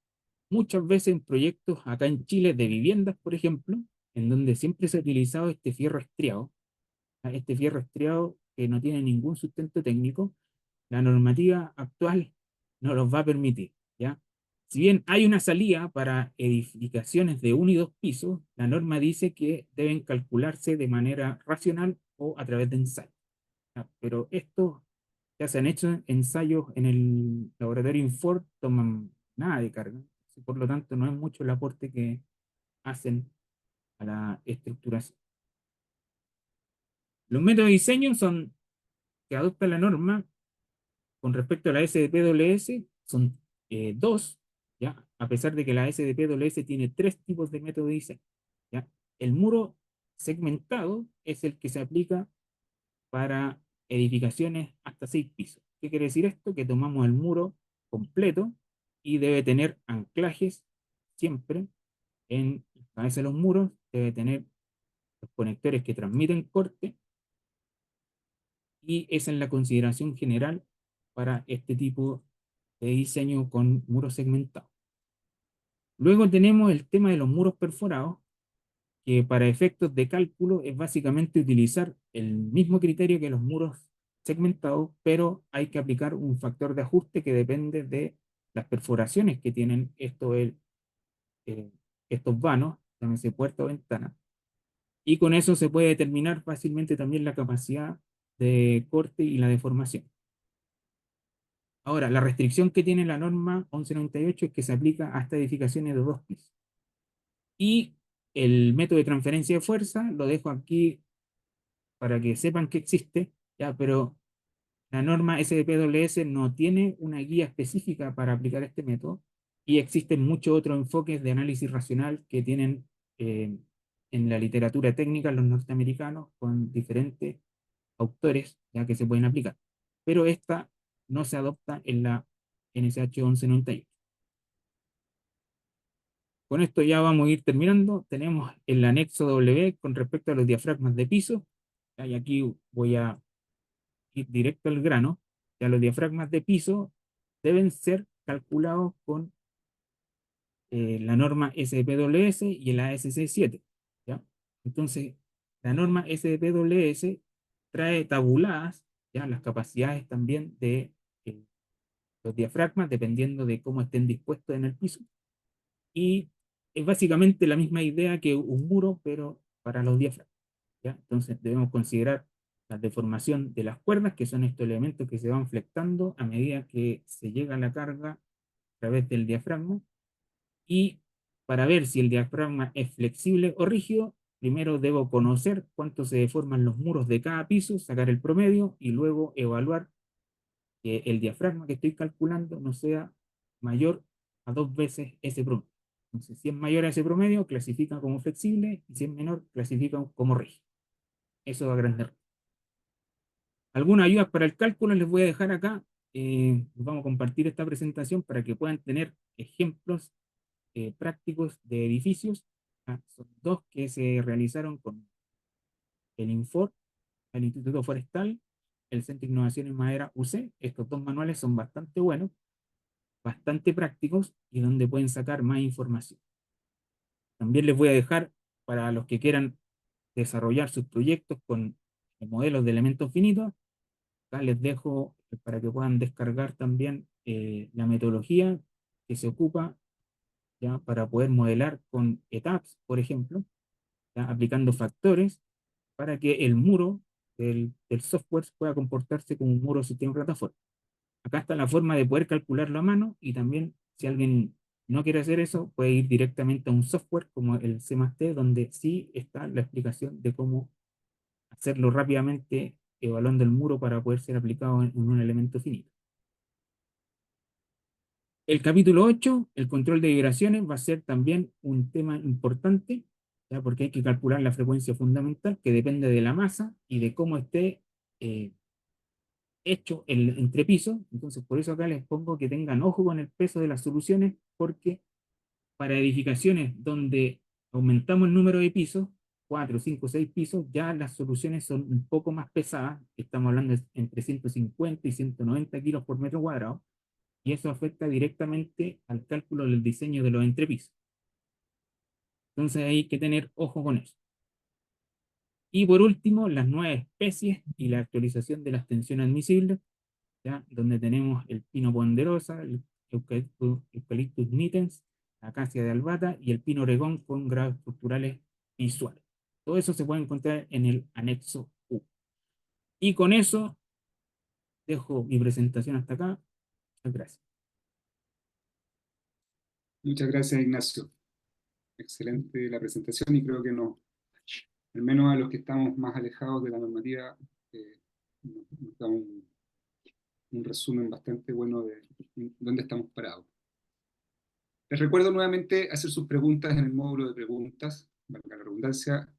muchas veces en proyectos acá en Chile de viviendas, por ejemplo, en donde siempre se ha utilizado este fierro estriado, este fierro estriado que no tiene ningún sustento técnico. La normativa actual no los va a permitir, ¿ya? Si bien hay una salida para edificaciones de 1 y 2 pisos, la norma dice que deben calcularse de manera racional o a través de ensayos, ¿ya? Pero esto ya se han hecho ensayos en el laboratorio Infor, toman nada de carga, por lo tanto no es mucho el aporte que hacen a la estructuración. Los métodos de diseño son que adopta la norma con respecto a la SDPWS son dos, ¿ya? A pesar de que la SDPWS tiene 3 tipos de método de diseño, ¿ya? El muro segmentado es el que se aplica para edificaciones hasta 6 pisos. ¿Qué quiere decir esto? Que tomamos el muro completo y debe tener anclajes siempre en la cabeza de los muros, debe tener los conectores que transmiten corte, y esa es la consideración general para este tipo de diseño con muros segmentados. Luego tenemos el tema de los muros perforados, que para efectos de cálculo es básicamente utilizar el mismo criterio que los muros segmentados, pero hay que aplicar un factor de ajuste que depende de las perforaciones que tienen eh, estos vanos, llámese puerta o ventana, y con eso se puede determinar fácilmente también la capacidad de corte y la deformación. Ahora, la restricción que tiene la norma 1198 es que se aplica hasta edificaciones de 2 pisos. Y el método de transferencia de fuerza lo dejo aquí para que sepan que existe, ya, pero la norma SDPWS no tiene una guía específica para aplicar este método, y existen muchos otros enfoques de análisis racional que tienen en la literatura técnica los norteamericanos con diferentes autores ya que se pueden aplicar. Pero esta no se adopta en la NSH 1198. Con esto ya vamos a ir terminando. Tenemos el anexo W con respecto a los diafragmas de piso. Y aquí voy a ir directo al grano. Ya los diafragmas de piso deben ser calculados con la norma SDPWS y el ASC7. ¿Ya? Entonces, la norma SDPWS trae tabuladas ya las capacidades también de los diafragmas, dependiendo de cómo estén dispuestos en el piso. Y es básicamente la misma idea que un muro, pero para los diafragmas, ¿ya? Entonces debemos considerar la deformación de las cuerdas, que son estos elementos que se van flectando a medida que se llega a la carga a través del diafragma. Y para ver si el diafragma es flexible o rígido, primero debo conocer cuánto se deforman los muros de cada piso, sacar el promedio y luego evaluar que el diafragma que estoy calculando no sea mayor a 2 veces ese promedio. Entonces, si es mayor a ese promedio, clasifica como flexible, y si es menor, clasifica como rígido. Eso a grandes rasgos. Algunas ayudas para el cálculo les voy a dejar acá. Vamos a compartir esta presentación para que puedan tener ejemplos prácticos de edificios. Son dos que se realizaron con el Infor, el Instituto Forestal, el Centro de Innovación en Madera UC. Estos dos manuales son bastante buenos, bastante prácticos y donde pueden sacar más información. También les voy a dejar para los que quieran desarrollar sus proyectos con modelos de elementos finitos. Acá les dejo para que puedan descargar también la metodología que se ocupa ya para poder modelar con ETABS, por ejemplo, ya, aplicando factores para que el muro del software pueda comportarse como un muro sistema plataforma. Acá está la forma de poder calcularlo a mano, y también si alguien no quiere hacer eso, puede ir directamente a un software como el C++, donde sí está la explicación de cómo hacerlo rápidamente, evaluando el muro para poder ser aplicado en un elemento finito. El capítulo 8, el control de vibraciones, va a ser también un tema importante, ¿ya? Porque hay que calcular la frecuencia fundamental, que depende de la masa y de cómo esté hecho el entrepiso. Entonces, por eso acá les pongo que tengan ojo con el peso de las soluciones, porque para edificaciones donde aumentamos el número de pisos, 4, 5, 6 pisos, ya las soluciones son un poco más pesadas, estamos hablando de entre 150 y 190 kilos por metro cuadrado, y eso afecta directamente al cálculo del diseño de los entrepisos. Entonces hay que tener ojo con eso. Y por último, las nuevas especies y la actualización de las tensiones admisibles, ¿ya? Donde tenemos el pino ponderosa, el Eucalyptus nitens, la acacia de albata y el pino oregón con grados estructurales visuales. Todo eso se puede encontrar en el anexo U. Y con eso dejo mi presentación hasta acá. Muchas gracias.
Muchas gracias, Ignacio. Excelente la presentación y creo que no, al menos a los que estamos más alejados de la normativa, nos da un resumen bastante bueno de dónde estamos parados. Les recuerdo nuevamente hacer sus preguntas en el módulo de preguntas, valga la redundancia,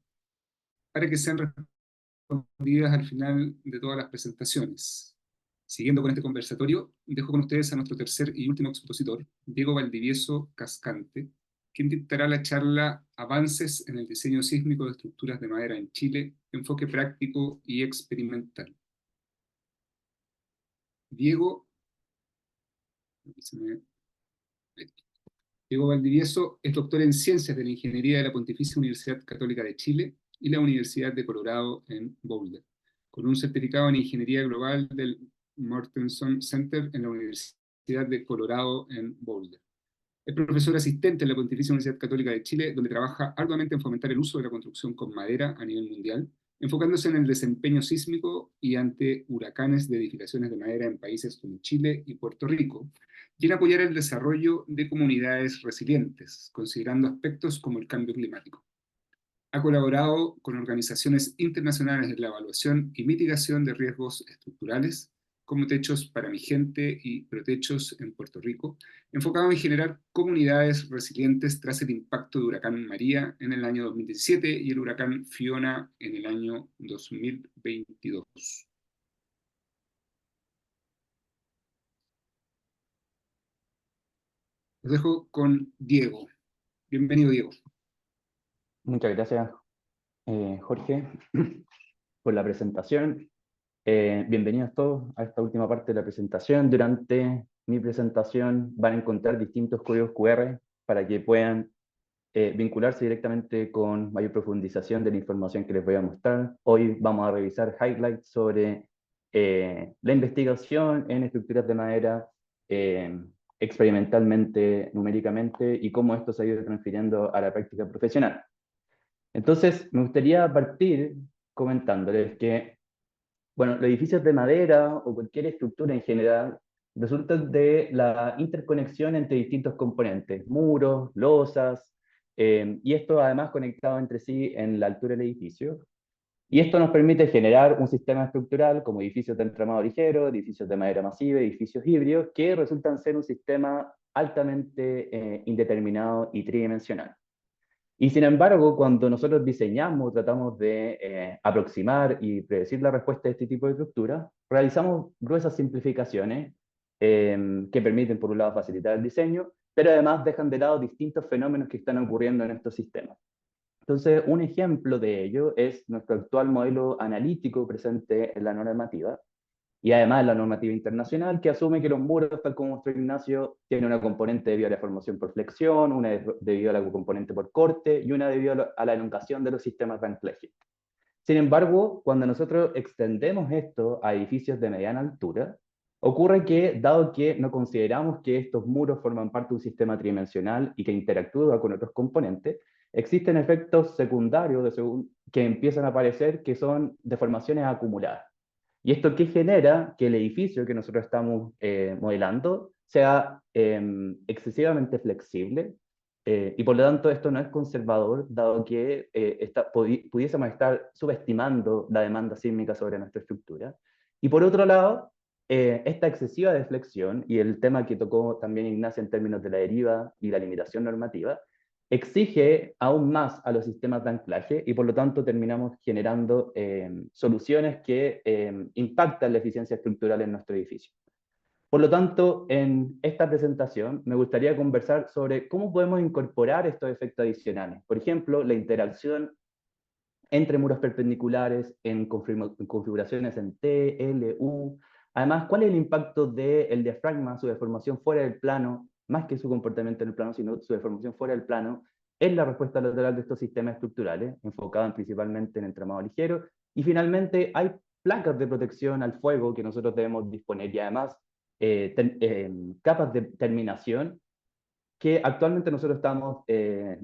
para que sean respondidas al final de todas las presentaciones. Siguiendo con este conversatorio, dejo con ustedes a nuestro tercer y último expositor, Diego Valdivieso Cascante, quien dictará la charla Avances en el diseño sísmico de estructuras de madera en Chile, enfoque práctico y experimental. Diego Valdivieso es doctor en Ciencias de la Ingeniería de la Pontificia Universidad Católica de Chile y la Universidad de Colorado en Boulder, con un certificado en Ingeniería Global del Mortenson Center en la Universidad de Colorado en Boulder. Es profesor asistente en la Pontificia Universidad Católica de Chile, donde trabaja arduamente en fomentar el uso de la construcción con madera a nivel mundial, enfocándose en el desempeño sísmico y ante huracanes de edificaciones de madera en países como Chile y Puerto Rico, y en apoyar el desarrollo de comunidades resilientes, considerando aspectos como el cambio climático. Ha colaborado con organizaciones internacionales en la evaluación y mitigación de riesgos estructurales, como Techos para mi Gente y Protechos en Puerto Rico, enfocado en generar comunidades resilientes tras el impacto de huracán María en el año 2017 y el huracán Fiona en el año 2022. Los dejo con Diego. Bienvenido, Diego.
Muchas gracias, Jorge, por la presentación. Bienvenidos todos a esta última parte de la presentación. Durante mi presentación van a encontrar distintos códigos QR para que puedan vincularse directamente con mayor profundización de la información que les voy a mostrar. Hoy vamos a revisar highlights sobre la investigación en estructuras de madera experimentalmente, numéricamente, y cómo esto se ha ido transfiriendo a la práctica profesional. Entonces, me gustaría partir comentándoles que, bueno, los edificios de madera o cualquier estructura en general resultan de la interconexión entre distintos componentes, muros, losas, y esto además conectado entre sí en la altura del edificio. Y esto nos permite generar un sistema estructural como edificios de entramado ligero, edificios de madera masiva, edificios híbridos, que resultan ser un sistema altamente indeterminado y tridimensional. Y sin embargo, cuando nosotros diseñamos, tratamos de aproximar y predecir la respuesta de este tipo de estructura, realizamos gruesas simplificaciones que permiten, por un lado, facilitar el diseño, pero además dejan de lado distintos fenómenos que están ocurriendo en estos sistemas. Entonces, un ejemplo de ello es nuestro actual modelo analítico presente en la normativa, y además la normativa internacional, que asume que los muros, tal como mostró Ignacio, tienen una componente debido a la deformación por flexión, una debido a la componente por corte y una debido a la elongación de los sistemas de anclaje. Sin embargo, cuando nosotros extendemos esto a edificios de mediana altura, ocurre que, dado que no consideramos que estos muros forman parte de un sistema tridimensional y que interactúa con otros componentes, existen efectos secundarios que empiezan a aparecer, que son deformaciones acumuladas. ¿Y esto qué genera? Que el edificio que nosotros estamos modelando sea excesivamente flexible, y por lo tanto esto no es conservador, dado que pudiésemos estar subestimando la demanda sísmica sobre nuestra estructura. Y por otro lado, esta excesiva deflexión, y el tema que tocó también Ignacia en términos de la deriva y la limitación normativa, exige aún más a los sistemas de anclaje y por lo tanto terminamos generando soluciones que impactan la eficiencia estructural en nuestro edificio. Por lo tanto, en esta presentación me gustaría conversar sobre cómo podemos incorporar estos efectos adicionales. Por ejemplo, la interacción entre muros perpendiculares en configuraciones en T, L, U. Además, ¿cuál es el impacto del diafragma, su deformación fuera del plano, más que su comportamiento en el plano, sino su deformación fuera del plano, en la respuesta lateral de estos sistemas estructurales, enfocados principalmente en entramado ligero? Y finalmente, hay placas de protección al fuego que nosotros debemos disponer y además capas de terminación que actualmente nosotros estamos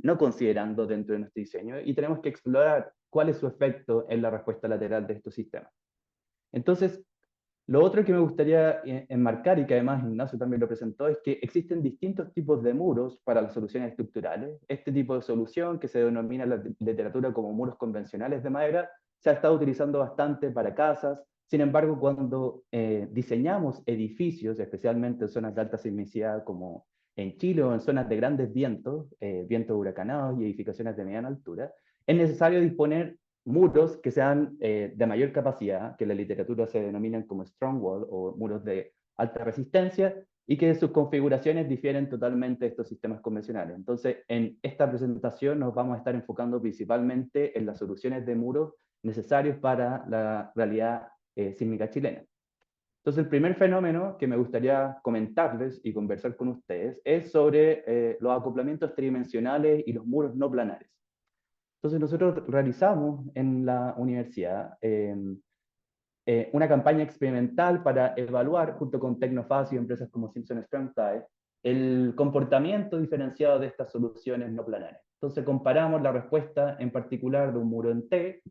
no considerando dentro de nuestro diseño y tenemos que explorar cuál es su efecto en la respuesta lateral de estos sistemas. Entonces, lo otro que me gustaría enmarcar, y que además Ignacio también lo presentó, es que existen distintos tipos de muros para las soluciones estructurales. Este tipo de solución, que se denomina en la literatura como muros convencionales de madera, se ha estado utilizando bastante para casas. Sin embargo, cuando diseñamos edificios, especialmente en zonas de alta sismicidad como en Chile o en zonas de grandes vientos, vientos huracanados y edificaciones de mediana altura, es necesario disponer muros que sean de mayor capacidad, que en la literatura se denominan como strong wall o muros de alta resistencia, y que sus configuraciones difieren totalmente de estos sistemas convencionales. Entonces, en esta presentación nos vamos a estar enfocando principalmente en las soluciones de muros necesarios para la realidad sísmica chilena. Entonces, el primer fenómeno que me gustaría comentarles y conversar con ustedes es sobre los acoplamientos tridimensionales y los muros no planares. Entonces, nosotros realizamos en la universidad una campaña experimental para evaluar, junto con Tecnofast y empresas como Simpson Strong-Tie, el comportamiento diferenciado de estas soluciones no planares. Entonces, comparamos la respuesta en particular de un muro en T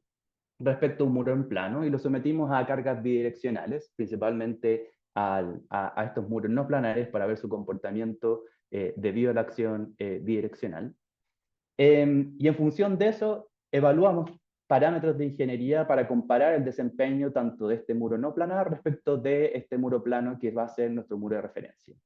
respecto a un muro en plano y lo sometimos a cargas bidireccionales, principalmente a estos muros no planares para ver su comportamiento debido a la acción bidireccional. Y en función de eso, evaluamos parámetros de ingeniería para comparar el desempeño tanto de este muro no planar respecto de este muro plano que va a ser nuestro muro de referencia.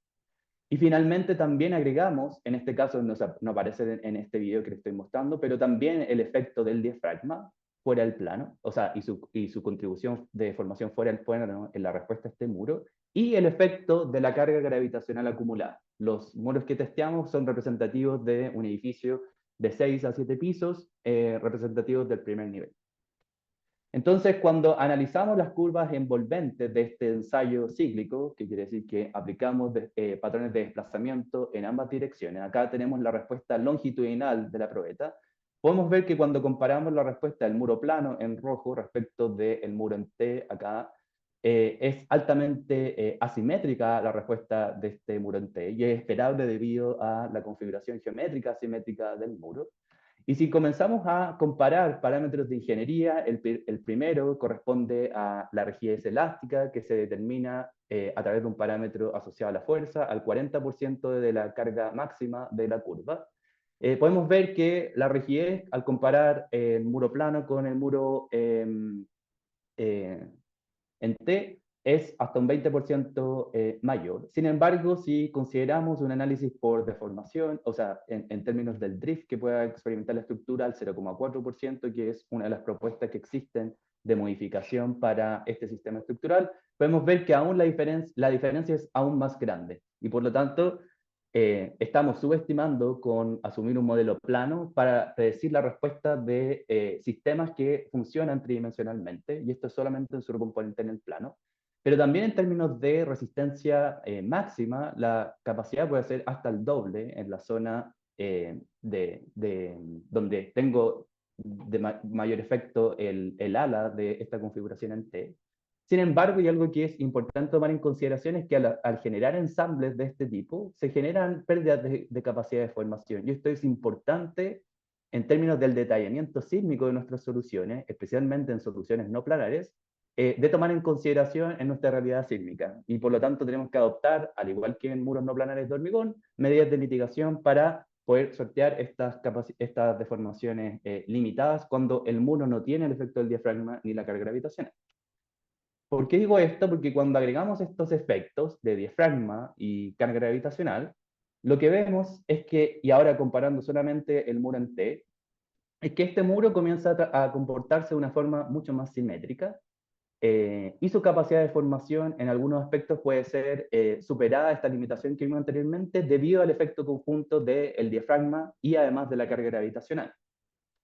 Y finalmente también agregamos, en este caso no aparece en este video que les estoy mostrando, pero también el efecto del diafragma fuera del plano, o sea, y su contribución de deformación fuera del plano en la respuesta a este muro, y el efecto de la carga gravitacional acumulada. Los muros que testeamos son representativos de un edificio de 6 a 7 pisos, representativos del primer nivel. Entonces, cuando analizamos las curvas envolventes de este ensayo cíclico, que quiere decir que aplicamos patrones de desplazamiento en ambas direcciones, acá tenemos la respuesta longitudinal de la probeta, podemos ver que cuando comparamos la respuesta del muro plano en rojo respecto del muro en T acá, es altamente asimétrica la respuesta de este muro en T, y es esperable debido a la configuración geométrica asimétrica del muro. Y si comenzamos a comparar parámetros de ingeniería, el primero corresponde a la rigidez elástica, que se determina a través de un parámetro asociado a la fuerza, al 40% de la carga máxima de la curva. Podemos ver que la rigidez, al comparar el muro plano con el muro en T, es hasta un 20% mayor. Sin embargo, si consideramos un análisis por deformación, o sea, en términos del drift que pueda experimentar la estructura, al 0,4%, que es una de las propuestas que existen de modificación para este sistema estructural, podemos ver que aún la diferencia es aún más grande. Y por lo tanto, estamos subestimando con asumir un modelo plano para predecir la respuesta de sistemas que funcionan tridimensionalmente, y esto es solamente en su componente en el plano. Pero también en términos de resistencia máxima, la capacidad puede ser hasta el doble en la zona donde tengo de mayor efecto el ala de esta configuración en T. Sin embargo, y algo que es importante tomar en consideración es que al generar ensambles de este tipo, se generan pérdidas de capacidad de formación. Y esto es importante en términos del detallamiento sísmico de nuestras soluciones, especialmente en soluciones no planares, de tomar en consideración en nuestra realidad sísmica. Y por lo tanto tenemos que adoptar, al igual que en muros no planares de hormigón, medidas de mitigación para poder sortear estas deformaciones limitadas cuando el muro no tiene el efecto del diafragma ni la carga gravitacional. ¿Por qué digo esto? Porque cuando agregamos estos efectos de diafragma y carga gravitacional, lo que vemos es que, y ahora comparando solamente el muro en T, es que este muro comienza a comportarse de una forma mucho más simétrica, y su capacidad de formación en algunos aspectos puede ser superada esta limitación que vimos anteriormente debido al efecto conjunto del diafragma y además de la carga gravitacional.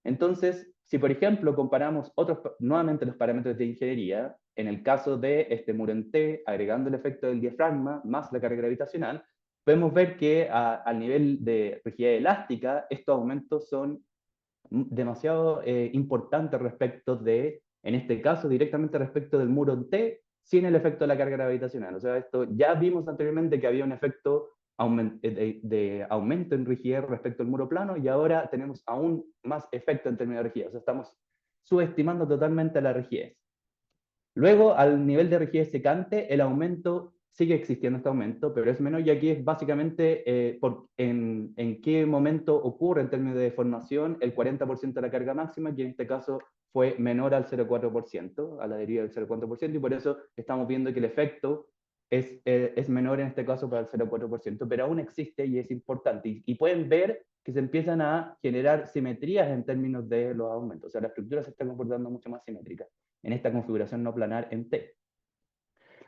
Entonces, si por ejemplo comparamos nuevamente los parámetros de ingeniería, en el caso de este muro en T, agregando el efecto del diafragma más la carga gravitacional, podemos ver que al nivel de rigidez elástica, estos aumentos son demasiado importantes respecto de, en este caso, directamente respecto del muro en T, sin el efecto de la carga gravitacional. O sea, esto ya vimos anteriormente que había un efecto de aumento en rigidez respecto al muro plano, y ahora tenemos aún más efecto en términos de rigidez. O sea, estamos subestimando totalmente la rigidez. Luego, al nivel de rigidez secante, el aumento sigue existiendo, este aumento, pero es menor, y aquí es básicamente en qué momento ocurre en términos de deformación el 40% de la carga máxima, que en este caso fue menor al 0,4%, a la deriva del 0,4%, y por eso estamos viendo que el efecto es menor en este caso para el 0,4%, pero aún existe y es importante. Y pueden ver que se empiezan a generar simetrías en términos de los aumentos. O sea, la estructura se está comportando mucho más simétrica en esta configuración no planar en T.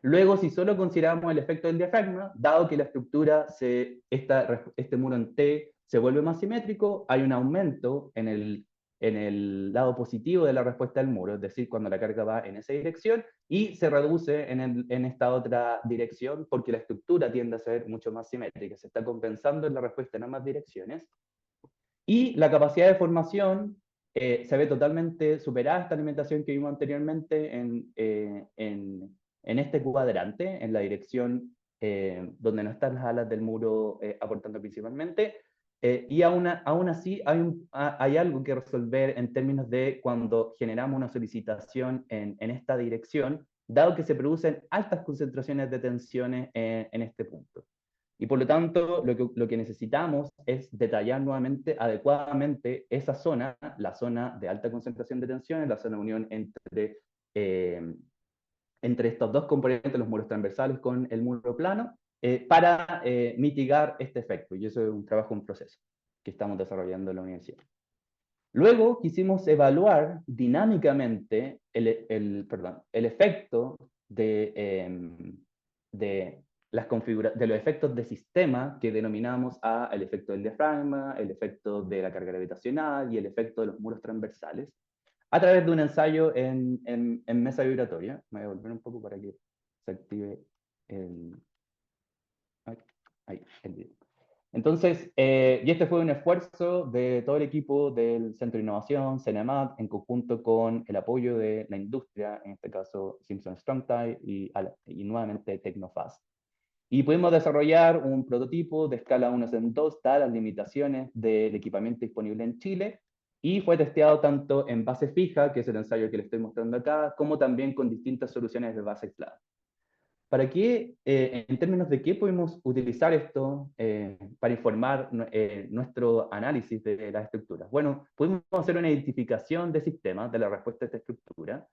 Luego, si solo consideramos el efecto del diafragma, dado que la estructura, este muro en T se vuelve más simétrico, hay un aumento en el lado positivo de la respuesta del muro, es decir, cuando la carga va en esa dirección, y se reduce en esta otra dirección porque la estructura tiende a ser mucho más simétrica, se está compensando en la respuesta en ambas direcciones. Y la capacidad de formación se ve totalmente superada esta alimentación que vimos anteriormente en este cuadrante, en la dirección donde no están las alas del muro aportando principalmente. Y aún así hay algo que resolver en términos de cuando generamos una solicitación en esta dirección, dado que se producen altas concentraciones de tensiones en este punto. Y por lo tanto, lo que necesitamos es detallar nuevamente, adecuadamente, esa zona, la zona de alta concentración de tensiones, la zona de unión entre estos dos componentes, los muros transversales con el muro plano, para mitigar este efecto. Y eso es un trabajo, un proceso que estamos desarrollando en la universidad. Luego quisimos evaluar dinámicamente el efecto de los efectos de sistema que denominamos el efecto del diafragma, el efecto de la carga gravitacional y el efecto de los muros transversales, a través de un ensayo en mesa vibratoria. Me voy a volver un poco para que se active el video. Entonces, y este fue un esfuerzo de todo el equipo del Centro de Innovación, CENEMAT, en conjunto con el apoyo de la industria, en este caso Simpson Strong-Tie y nuevamente Tecnofast. Y pudimos desarrollar un prototipo de escala 1:2, dadas las limitaciones del equipamiento disponible en Chile, y fue testeado tanto en base fija, que es el ensayo que les estoy mostrando acá, como también con distintas soluciones de base aislada. ¿Para qué, en términos de qué podemos utilizar esto para informar nuestro análisis de las estructuras? Bueno, podemos hacer una identificación de sistemas de la respuesta a esta estructura,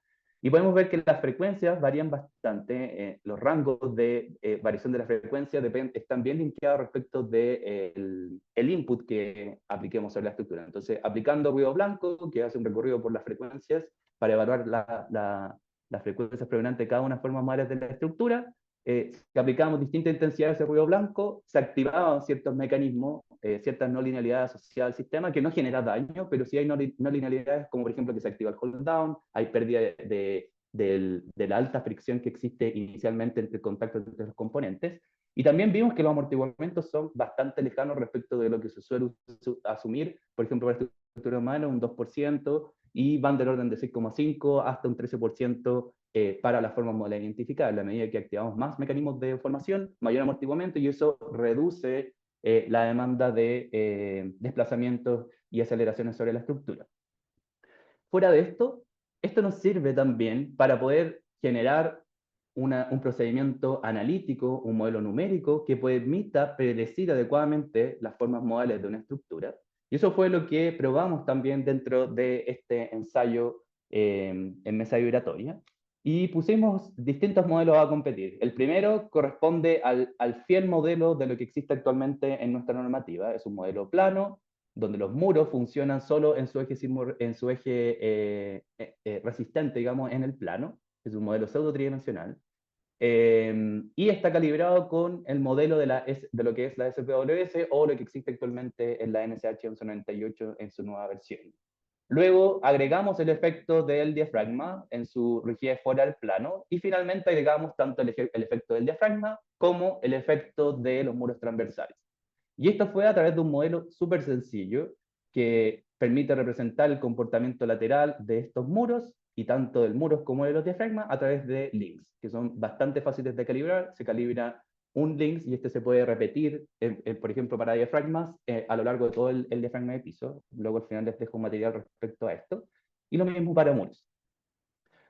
y podemos ver que las frecuencias varían bastante, los rangos de variación de la frecuencia están bien linkeados respecto del input que apliquemos sobre la estructura. Entonces, aplicando ruido blanco, que hace un recorrido por las frecuencias para evaluar las frecuencias predominantes de cada una de las formas modales de la estructura, si aplicábamos distintas intensidades de ruido blanco, se activaban ciertos mecanismos, ciertas no linealidades asociadas al sistema, que no genera daño, pero sí hay no linealidades, como por ejemplo que se activa el hold down, hay pérdida de la alta fricción que existe inicialmente entre el contacto entre los componentes, y también vimos que los amortiguamientos son bastante lejanos respecto de lo que se suele asumir, por ejemplo, para la estructura humana, un 2%, y van del orden de 6,5 hasta un 13% para las formas modales identificadas. A medida que activamos más mecanismos de formación, mayor amortiguamiento, y eso reduce la demanda de desplazamientos y aceleraciones sobre la estructura. Fuera de esto nos sirve también para poder generar un procedimiento analítico, un modelo numérico que permita predecir adecuadamente las formas modales de una estructura. Y eso fue lo que probamos también dentro de este ensayo en mesa vibratoria. Y pusimos distintos modelos a competir. El primero corresponde al fiel modelo de lo que existe actualmente en nuestra normativa. Es un modelo plano, donde los muros funcionan solo en su eje resistente, digamos, en el plano. Es un modelo pseudo tridimensional. Y está calibrado con el modelo de lo que es la SPWS o lo que existe actualmente en la NSH 1198 en su nueva versión. Luego agregamos el efecto del diafragma en su rigidez fuera del plano y finalmente agregamos tanto el efecto del diafragma como el efecto de los muros transversales. Y esto fue a través de un modelo súper sencillo que permite representar el comportamiento lateral de estos muros y tanto del muros como de los diafragmas a través de links, que son bastante fáciles de calibrar. Se calibra un links y este se puede repetir, por ejemplo, para diafragmas a lo largo de todo el diafragma de piso. Luego al final les dejo un material respecto a esto. Y lo mismo para muros.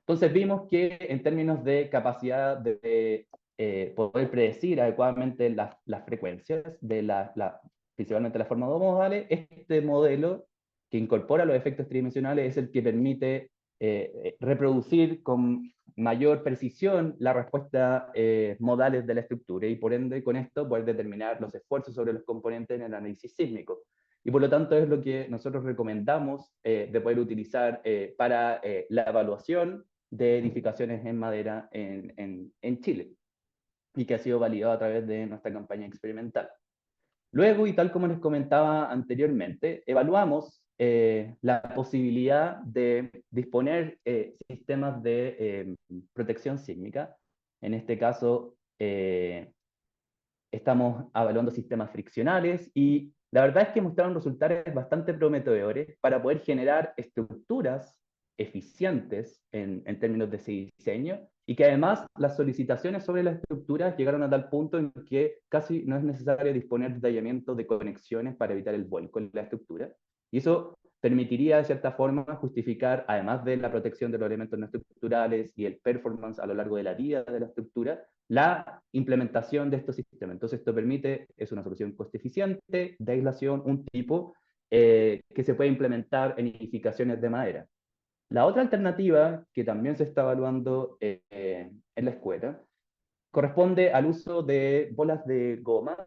Entonces vimos que en términos de capacidad de poder predecir adecuadamente las frecuencias, principalmente las formas modales, este modelo que incorpora los efectos tridimensionales es el que permite reproducir con mayor precisión la respuesta modales de la estructura y por ende con esto poder determinar los esfuerzos sobre los componentes en el análisis sísmico. Y por lo tanto es lo que nosotros recomendamos de poder utilizar para la evaluación de edificaciones en madera en Chile y que ha sido validado a través de nuestra campaña experimental. Luego, y tal como les comentaba anteriormente, evaluamos la posibilidad de disponer sistemas de protección sísmica. En este caso, estamos evaluando sistemas friccionales y la verdad es que mostraron resultados bastante prometedores para poder generar estructuras eficientes en términos de ese diseño y que además las solicitaciones sobre las estructuras llegaron a tal punto en que casi no es necesario disponer de detallamiento de conexiones para evitar el vuelco en la estructura. Y eso permitiría de cierta forma justificar, además de la protección de los elementos no estructurales y el performance a lo largo de la vida de la estructura, la implementación de estos sistemas. Entonces esto permite, es una solución coste eficiente de aislación, un tipo que se puede implementar en edificaciones de madera. La otra alternativa que también se está evaluando en la escuela corresponde al uso de bolas de goma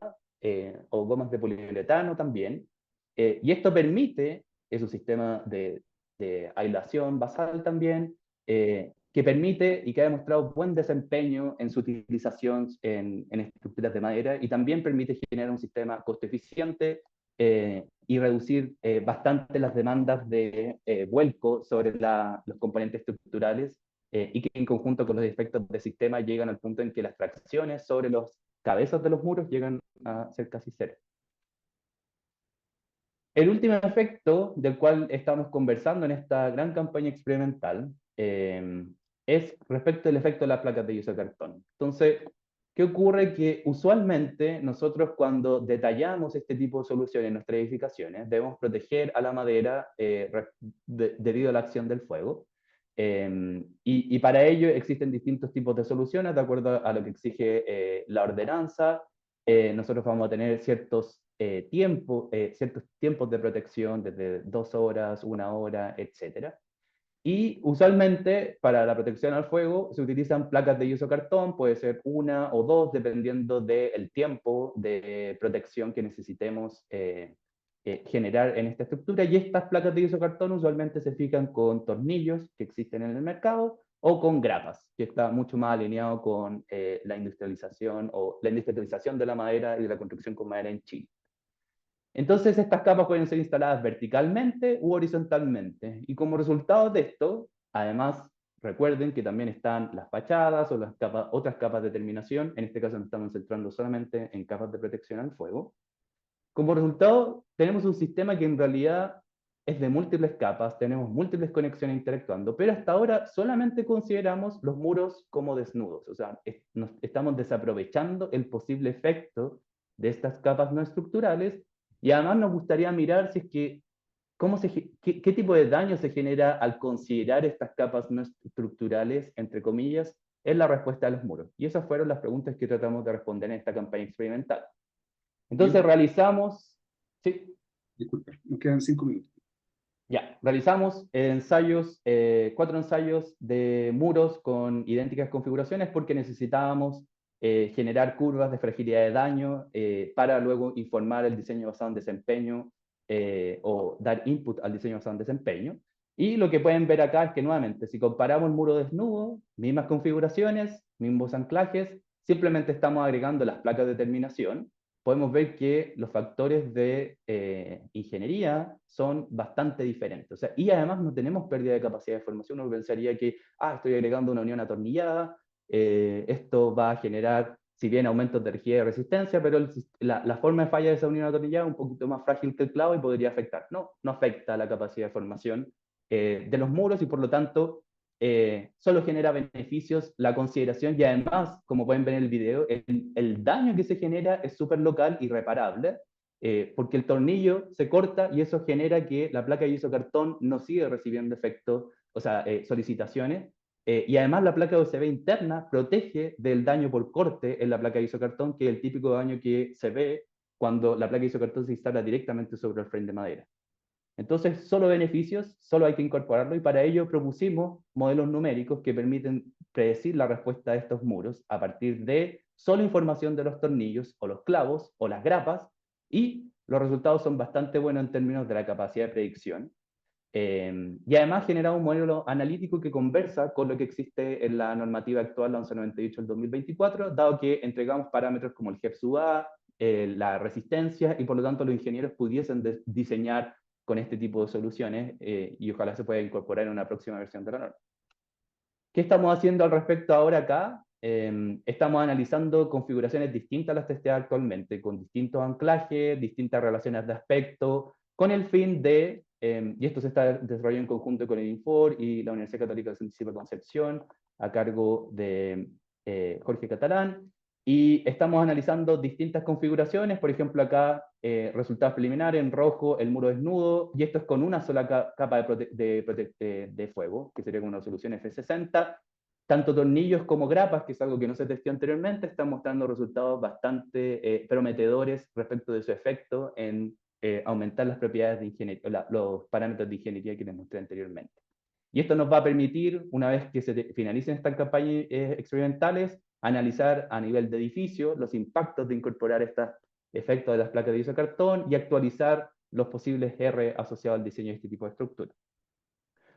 o gomas de poliuretano también, y esto permite, es un sistema de aislación basal también, que permite y que ha demostrado buen desempeño en su utilización en estructuras de madera y también permite generar un sistema coste eficiente y reducir bastante las demandas de vuelco sobre los componentes estructurales y que en conjunto con los efectos del sistema llegan al punto en que las tracciones sobre los cabezas de los muros llegan a ser casi cero. El último efecto del cual estamos conversando en esta gran campaña experimental es respecto al efecto de las placas de isocartón. Entonces, ¿qué ocurre? Que usualmente nosotros cuando detallamos este tipo de soluciones en nuestras edificaciones debemos proteger a la madera debido a la acción del fuego. Y para ello existen distintos tipos de soluciones de acuerdo a lo que exige la ordenanza. Nosotros vamos a tener ciertos tiempos de protección, desde 2 horas, 1 hora, etc. Y usualmente para la protección al fuego se utilizan placas de isocartón, puede ser 1 o 2, dependiendo del tiempo de protección que necesitemos generar en esta estructura. Y estas placas de isocartón usualmente se fijan con tornillos que existen en el mercado o con grapas, que está mucho más alineado con la industrialización de la madera y de la construcción con madera en Chile. Entonces estas capas pueden ser instaladas verticalmente u horizontalmente. Y como resultado de esto, además, recuerden que también están las fachadas o otras capas de terminación. En este caso nos estamos centrando solamente en capas de protección al fuego. Como resultado, tenemos un sistema que en realidad es de múltiples capas, tenemos múltiples conexiones interactuando, pero hasta ahora solamente consideramos los muros como desnudos. O sea, estamos desaprovechando el posible efecto de estas capas no estructurales. Y además nos gustaría mirar si es que ¿Qué tipo de daño se genera al considerar estas capas no estructurales, entre comillas, en la respuesta a los muros? Y esas fueron las preguntas que tratamos de responder en esta campaña experimental. Entonces realizamos, sí,
Disculpa, nos quedan 5 minutos.
ya, realizamos ensayos, 4 ensayos de muros con idénticas configuraciones porque necesitábamos generar curvas de fragilidad de daño para luego informar el diseño basado en desempeño o dar input al diseño basado en desempeño. Y lo que pueden ver acá es que nuevamente, si comparamos el muro desnudo, mismas configuraciones, mismos anclajes, simplemente estamos agregando las placas de terminación. Podemos ver que los factores de ingeniería son bastante diferentes. O sea, y además no tenemos pérdida de capacidad de formación. Uno pensaría que, estoy agregando una unión atornillada, esto va a generar, si bien aumentos de rigidez y resistencia, pero la forma de falla de esa unión atornillada es un poquito más frágil que el clavo y podría afectar. No, no afecta la capacidad de formación de los muros y por lo tanto solo genera beneficios la consideración y además, como pueden ver en el video, el daño que se genera es súper local y reparable, porque el tornillo se corta y eso genera que la placa de isocartón no sigue recibiendo efectos, o sea, solicitaciones, y además la placa USB interna protege del daño por corte en la placa de isocartón, que es el típico daño que se ve cuando la placa de isocartón se instala directamente sobre el frame de madera. Entonces, solo beneficios, solo hay que incorporarlo y para ello propusimos modelos numéricos que permiten predecir la respuesta de estos muros a partir de solo información de los tornillos o los clavos o las grapas y los resultados son bastante buenos en términos de la capacidad de predicción. Y además genera un modelo analítico que conversa con lo que existe en la normativa actual, la 1198 del 2024, dado que entregamos parámetros como el GEP-SUA, la resistencia, y por lo tanto los ingenieros pudiesen diseñar con este tipo de soluciones y ojalá se pueda incorporar en una próxima versión de la norma. ¿Qué estamos haciendo al respecto ahora acá? Estamos analizando configuraciones distintas a las testeadas actualmente, con distintos anclajes, distintas relaciones de aspecto, con el fin de, y esto se está desarrollando en conjunto con el INFOR y la Universidad Católica de Santísima Concepción, a cargo de Jorge Catalán, y estamos analizando distintas configuraciones, por ejemplo acá resultados preliminares en rojo, el muro desnudo, y esto es con una sola capa de fuego, que sería con una solución F60, tanto tornillos como grapas, que es algo que no se testeó anteriormente, están mostrando resultados bastante prometedores respecto de su efecto en aumentar las propiedades de ingeniería, los parámetros de ingeniería que les mostré anteriormente. Y esto nos va a permitir, una vez que se finalicen estas campañas experimentales, analizar a nivel de edificio los impactos de incorporar estos efectos de las placas de isocartón y actualizar los posibles R asociados al diseño de este tipo de estructura.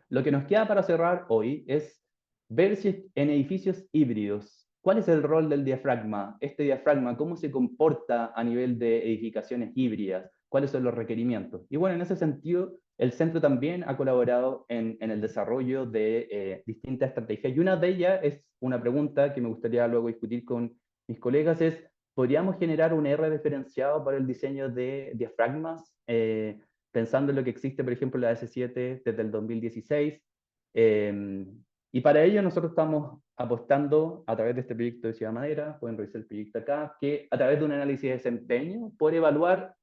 Lo que nos queda para cerrar hoy es ver si en edificios híbridos, ¿cuál es el rol del diafragma? Este diafragma, ¿cómo se comporta a nivel de edificaciones híbridas? ¿Cuáles son los requerimientos? Y bueno, en ese sentido, el centro también ha colaborado en el desarrollo de distintas estrategias. Y una de ellas es una pregunta que me gustaría luego discutir con mis colegas, es, ¿podríamos generar un R diferenciado para el diseño de diafragmas? Pensando en lo que existe, por ejemplo, la S7 desde el 2016. Y para ello nosotros estamos apostando a través de este proyecto de Ciudad Madera, pueden revisar el proyecto acá, que a través de un análisis de desempeño puede evaluar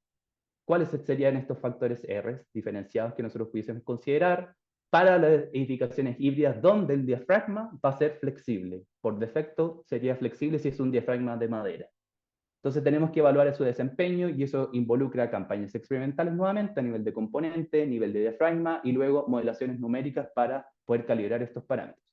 cuáles serían estos factores R diferenciados que nosotros pudiésemos considerar para las edificaciones híbridas donde el diafragma va a ser flexible. Por defecto sería flexible si es un diafragma de madera. Entonces tenemos que evaluar su desempeño y eso involucra campañas experimentales nuevamente a nivel de componente, nivel de diafragma y luego modelaciones numéricas para poder calibrar estos parámetros.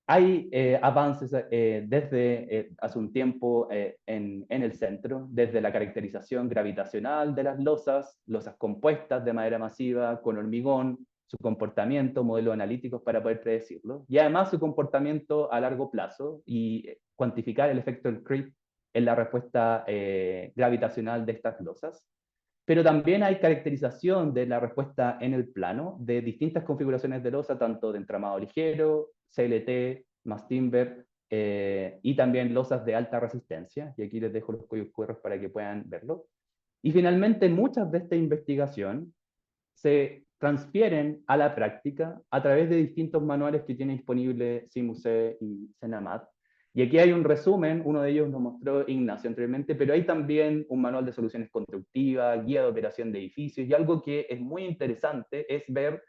Hay avances desde hace un tiempo en el centro, desde la caracterización gravitacional de las losas compuestas de madera masiva con hormigón, su comportamiento, modelos analíticos para poder predecirlo, y además su comportamiento a largo plazo y cuantificar el efecto del creep en la respuesta gravitacional de estas losas. Pero también hay caracterización de la respuesta en el plano de distintas configuraciones de losa, tanto de entramado ligero, CLT, más timber, y también losas de alta resistencia. Y aquí les dejo los códigos QR para que puedan verlo. Y finalmente, muchas de esta investigación se transfieren a la práctica a través de distintos manuales que tiene disponible CIMUSE y CENAMAT. Y aquí hay un resumen, uno de ellos nos mostró Ignacio anteriormente, pero hay también un manual de soluciones constructivas, guía de operación de edificios, y algo que es muy interesante es ver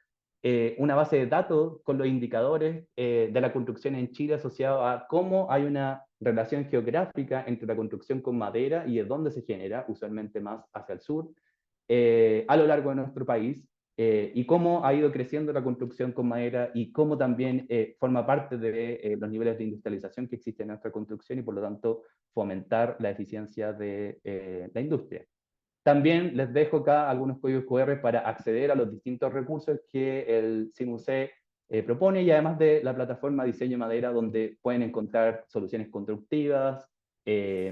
una base de datos con los indicadores de la construcción en Chile asociado a cómo hay una relación geográfica entre la construcción con madera y de dónde se genera, usualmente más hacia el sur, a lo largo de nuestro país, y cómo ha ido creciendo la construcción con madera y cómo también forma parte de los niveles de industrialización que existen en nuestra construcción y por lo tanto fomentar la eficiencia de la industria. También les dejo acá algunos códigos QR para acceder a los distintos recursos que el CIMUC propone, y además de la plataforma Diseño Madera, donde pueden encontrar soluciones constructivas,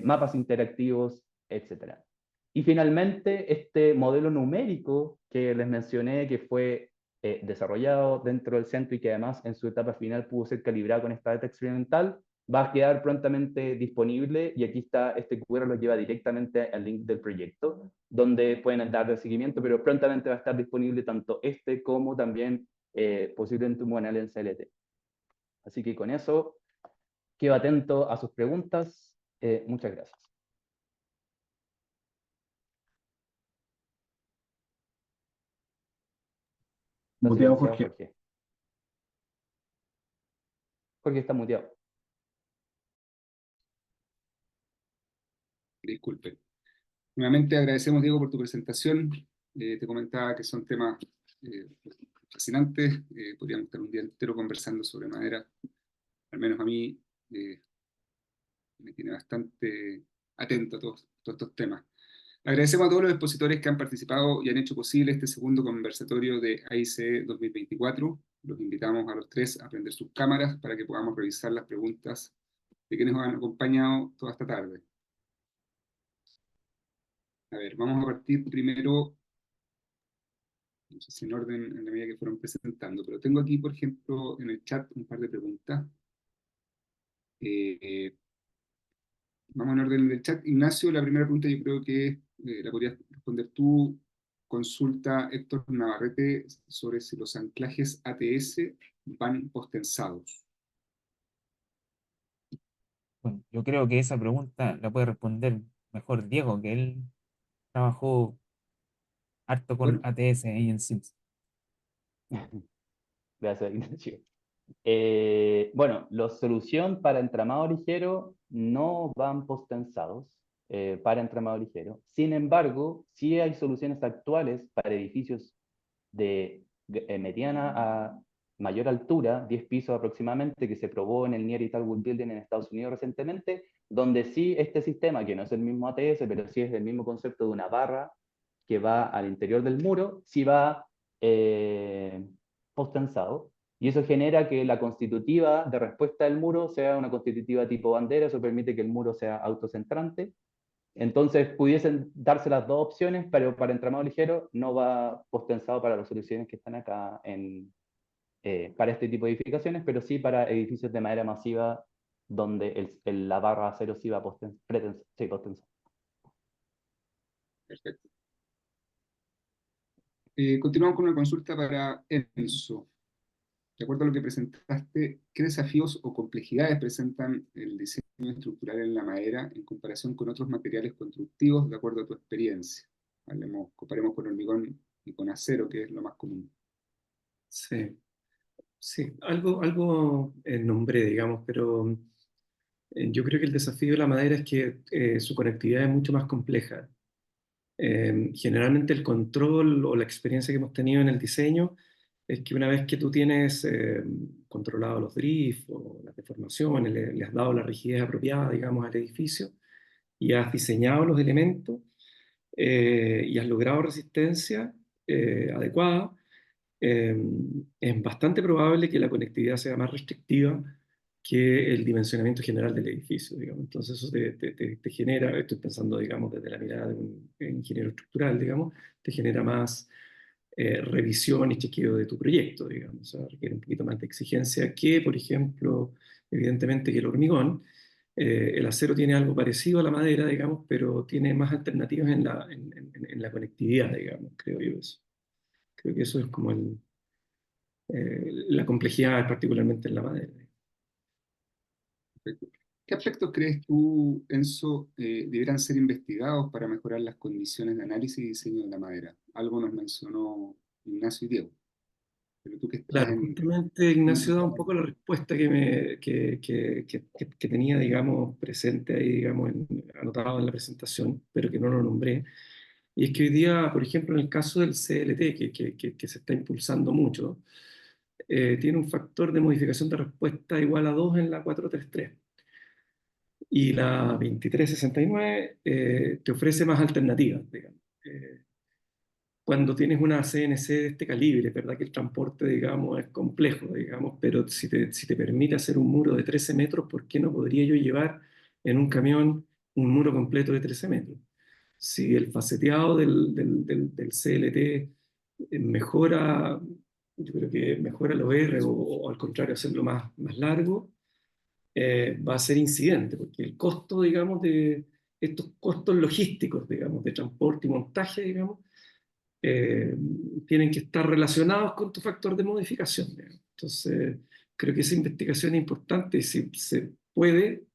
mapas interactivos, etc. Y finalmente, este modelo numérico que les mencioné, que fue desarrollado dentro del centro y que además en su etapa final pudo ser calibrado con esta data experimental, va a quedar prontamente disponible, y aquí está, este QR lo lleva directamente al link del proyecto, donde pueden darle seguimiento, pero prontamente va a estar disponible tanto este como también posiblemente un canal en CLT. Así que con eso, quedo atento a sus preguntas. Muchas gracias.
Muteado, Jorge.
Jorge está muteado.
Disculpe. Nuevamente agradecemos, Diego, por tu presentación. Te comentaba que son temas fascinantes. Podríamos estar un día entero conversando sobre madera. Al menos a mí me tiene bastante atento a todos estos temas. Agradecemos a todos los expositores que han participado y han hecho posible este segundo conversatorio de AICE 2024. Los invitamos a los tres a prender sus cámaras para que podamos revisar las preguntas de quienes nos han acompañado toda esta tarde. A ver, vamos a partir primero, no sé si en orden en la medida que fueron presentando, pero tengo aquí, por ejemplo, en el chat un par de preguntas. Vamos en orden del chat. Ignacio, la primera pregunta yo creo que la podrías responder tú. Consulta Héctor Navarrete sobre si los anclajes ATS van postensados.
Bueno, yo creo que esa pregunta la puede responder mejor Diego, que él trabajó harto con
Bueno,
ATS ahí en Sims.
Gracias, Ignacio. Bueno, los solución para entramado ligero no van postensados para entramado ligero. Sin embargo, sí hay soluciones actuales para edificios de mediana a mayor altura, 10 pisos aproximadamente, que se probó en el Near Tallwood Building en Estados Unidos recientemente, donde sí este sistema, que no es el mismo ATS, pero sí es el mismo concepto de una barra que va al interior del muro, sí va postensado. Y eso genera que la constitutiva de respuesta del muro sea una constitutiva tipo bandera. Eso permite que el muro sea autocentrante. Entonces pudiesen darse las dos opciones, pero para entramado ligero no va postensado para las soluciones que están acá para este tipo de edificaciones, pero sí para edificios de madera masiva donde la barra de acero sí va postensado.
perfecto. Continuamos con una consulta para Enzo. De acuerdo a lo que presentaste, ¿qué desafíos o complejidades presentan el diseño estructural en la madera en comparación con otros materiales constructivos de acuerdo a tu experiencia? Comparemos con hormigón y con acero, que es lo más común.
Sí, sí, algo nombré, digamos, pero yo creo que el desafío de la madera es que su conectividad es mucho más compleja. Generalmente el control o la experiencia que hemos tenido en el diseño es que una vez que tú tienes controlado los drifts o las deformaciones, le has dado la rigidez apropiada, digamos, al edificio y has diseñado los elementos y has logrado resistencia adecuada, eh, es bastante probable que la conectividad sea más restrictiva que el dimensionamiento general del edificio, digamos. Entonces eso te genera, estoy pensando, digamos, desde la mirada de un ingeniero estructural, digamos, te genera más revisión y chequeo de tu proyecto, digamos. O sea, requiere un poquito más de exigencia que, por ejemplo, evidentemente que el hormigón. El acero tiene algo parecido a la madera, digamos, pero tiene más alternativas en la conectividad, digamos, creo yo eso. Creo que eso es como la complejidad, particularmente en la madera.
Perfecto. ¿Qué aspectos crees tú, Enzo, deberán ser investigados para mejorar las condiciones de análisis y diseño de la madera? Algo nos mencionó Ignacio y Diego, pero tú que estás
Claro,
en...
justamente Ignacio da un poco la respuesta que tenía, digamos, presente ahí, digamos, anotado en la presentación, pero que no lo nombré. Y es que hoy día, por ejemplo, en el caso del CLT, que se está impulsando mucho, tiene un factor de modificación de respuesta igual a 2 en la 433. Y la 2369 te ofrece más alternativas, digamos. Cuando tienes una CNC de este calibre, es verdad que el transporte, digamos, es complejo, digamos, pero si te permite hacer un muro de 13 metros, ¿por qué no podría yo llevar en un camión un muro completo de 13 metros? Si el faceteado del CLT mejora, yo creo que mejora los R o al contrario, hacerlo más largo, va a ser incidente, porque el costo, digamos, de estos costos logísticos, digamos, de transporte y montaje, digamos, eh, tienen que estar relacionados con tu factor de modificación, digamos. Entonces, creo que esa investigación es importante y si se puede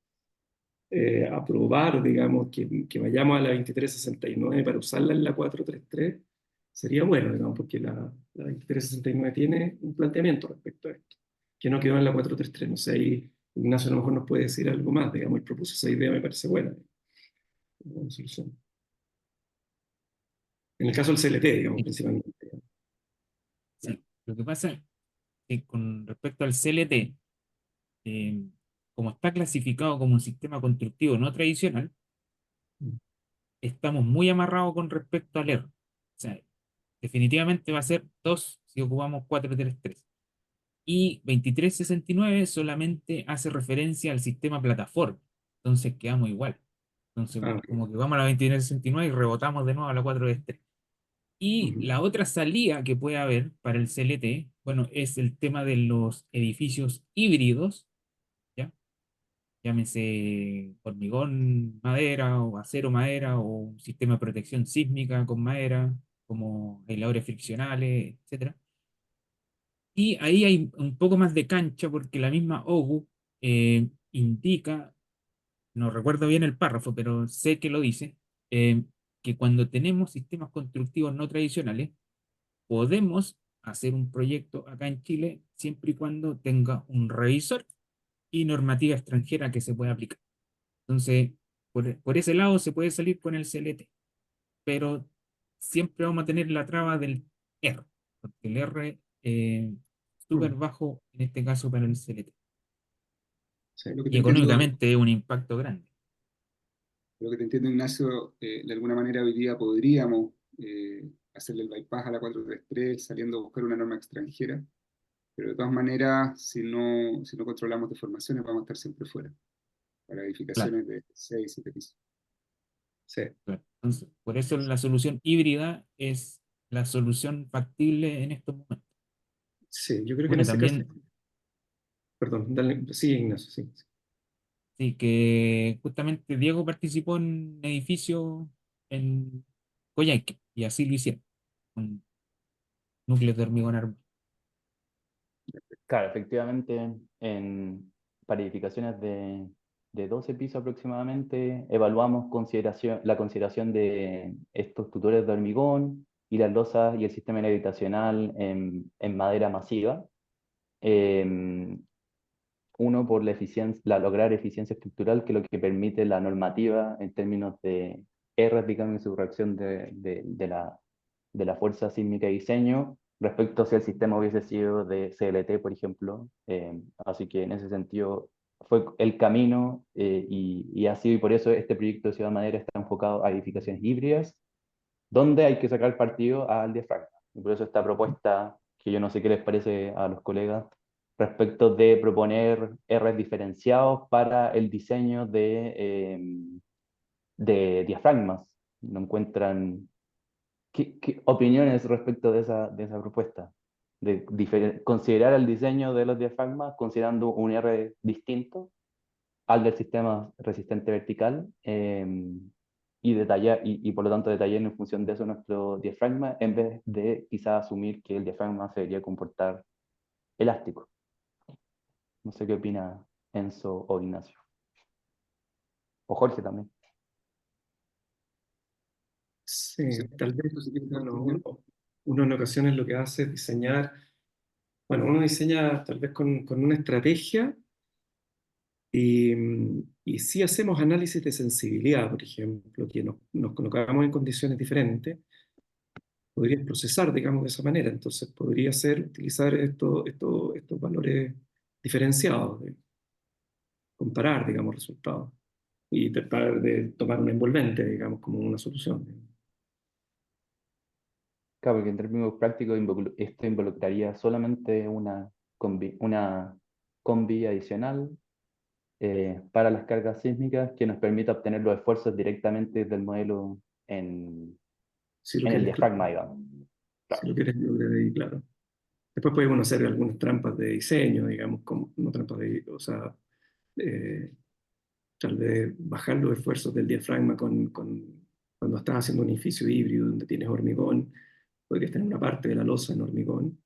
aprobar, digamos, que vayamos a la 2369 para usarla en la 433, sería bueno, digamos, porque la 2369 tiene un planteamiento respecto a esto, que no quedó en la 433. No sé, ahí Ignacio a lo mejor nos puede decir algo más, digamos, él propuso esa idea, me parece buena, una buena solución. En el caso del CLT, digamos,
Sí,
principalmente. Digamos.
sí. Lo que pasa es que con respecto al CLT, eh, como está clasificado como un sistema constructivo no tradicional, estamos muy amarrados con respecto al R. O sea, definitivamente va a ser 2 si ocupamos 433. Y 2369 solamente hace referencia al sistema plataforma. Entonces quedamos igual. Entonces,
Ah, ok.
como que vamos a la 2369 y rebotamos de nuevo a la 433. Y
Ujú.
la otra salida que puede haber para el CLT, bueno, es el tema de los edificios híbridos, ¿ya? Llámese hormigón madera o acero madera o un sistema de protección sísmica con madera, como aisladores friccionales, etcétera. Y ahí hay un poco más de cancha porque la misma OGU indica, no recuerdo bien el párrafo, pero sé que lo dice, eh, que cuando tenemos sistemas constructivos no tradicionales, podemos hacer un proyecto acá en Chile siempre y cuando tenga un revisor y normativa extranjera que se pueda aplicar. Entonces, por ese lado se puede salir con el CLT, pero siempre vamos a tener la traba del R, porque el R súper
Mm.
bajo en este caso para el CLT.
Sí.
Lo que te
Y
entiendo,
económicamente es un impacto grande.
lo que te entiendo, Ignacio, de alguna manera hoy día podríamos hacerle el bypass a la 433 saliendo a buscar una norma extranjera, pero de todas maneras, si no controlamos deformaciones, vamos a estar siempre fuera, para
Claro,
edificaciones de 6 7 pisos.
Sí,
claro. Entonces, por eso la solución híbrida es la solución factible en estos momentos.
sí, yo creo que en
Bueno,
ese caso,
también,
perdón, dale, sí, Ignacio, sí. Sí.
sí, que justamente Diego participó en edificios en Coyhaique, y así lo hicieron, con núcleos de hormigón armado.
Claro, efectivamente, para edificaciones de 12 pisos aproximadamente, evaluamos la consideración de estos tutores de hormigón y las losas y el sistema gravitacional en madera masiva. Eh, Uno, por lograr eficiencia estructural, que es lo que permite la normativa en términos de R, digamos, en su reacción de la fuerza sísmica de diseño, respecto a si el sistema hubiese sido de CLT, por ejemplo. Así que en ese sentido fue el camino y ha sido, y por eso este proyecto de Ciudad Madera está enfocado a edificaciones híbridas, donde hay que sacar partido al diafragma. Y por eso esta propuesta, que yo no sé qué les parece a los colegas, respecto de proponer Rs diferenciados para el diseño de diafragmas. ¿No encuentran qué opiniones respecto de esa propuesta? De considerar el diseño de los diafragmas considerando un R distinto al del sistema resistente vertical y detallar y por lo tanto detallar en función de eso nuestro diafragma en vez de quizás asumir que el diafragma se debería comportar elástico. No sé qué opina Enzo o Ignacio. O Jorge también.
Sí,
No sé,
tal vez,
si quieres
bueno,
partir.
uno en ocasiones lo que hace es diseñar, bueno, uno diseña tal vez con una estrategia y si hacemos análisis de sensibilidad, por ejemplo, que nos colocamos en condiciones diferentes, podrías procesar, digamos, de esa manera. Entonces podría ser utilizar estos valores diferenciados, comparar, digamos, resultados y tratar de tomar un envolvente, digamos, como una solución.
Claro, porque en términos prácticos esto involucraría solamente una combi adicional para las cargas sísmicas que nos permita obtener los esfuerzos directamente del modelo en,
Si lo
en el
quieres,
diafragma, digamos.
si
Claro,
lo quieres lograr ahí, claro. Después podemos hacer algunas trampas de diseño, digamos, como no trampas de, o sea, eh, tal vez bajar los esfuerzos del diafragma cuando estás haciendo un edificio híbrido donde tienes hormigón, podrías tener una parte de la losa en hormigón,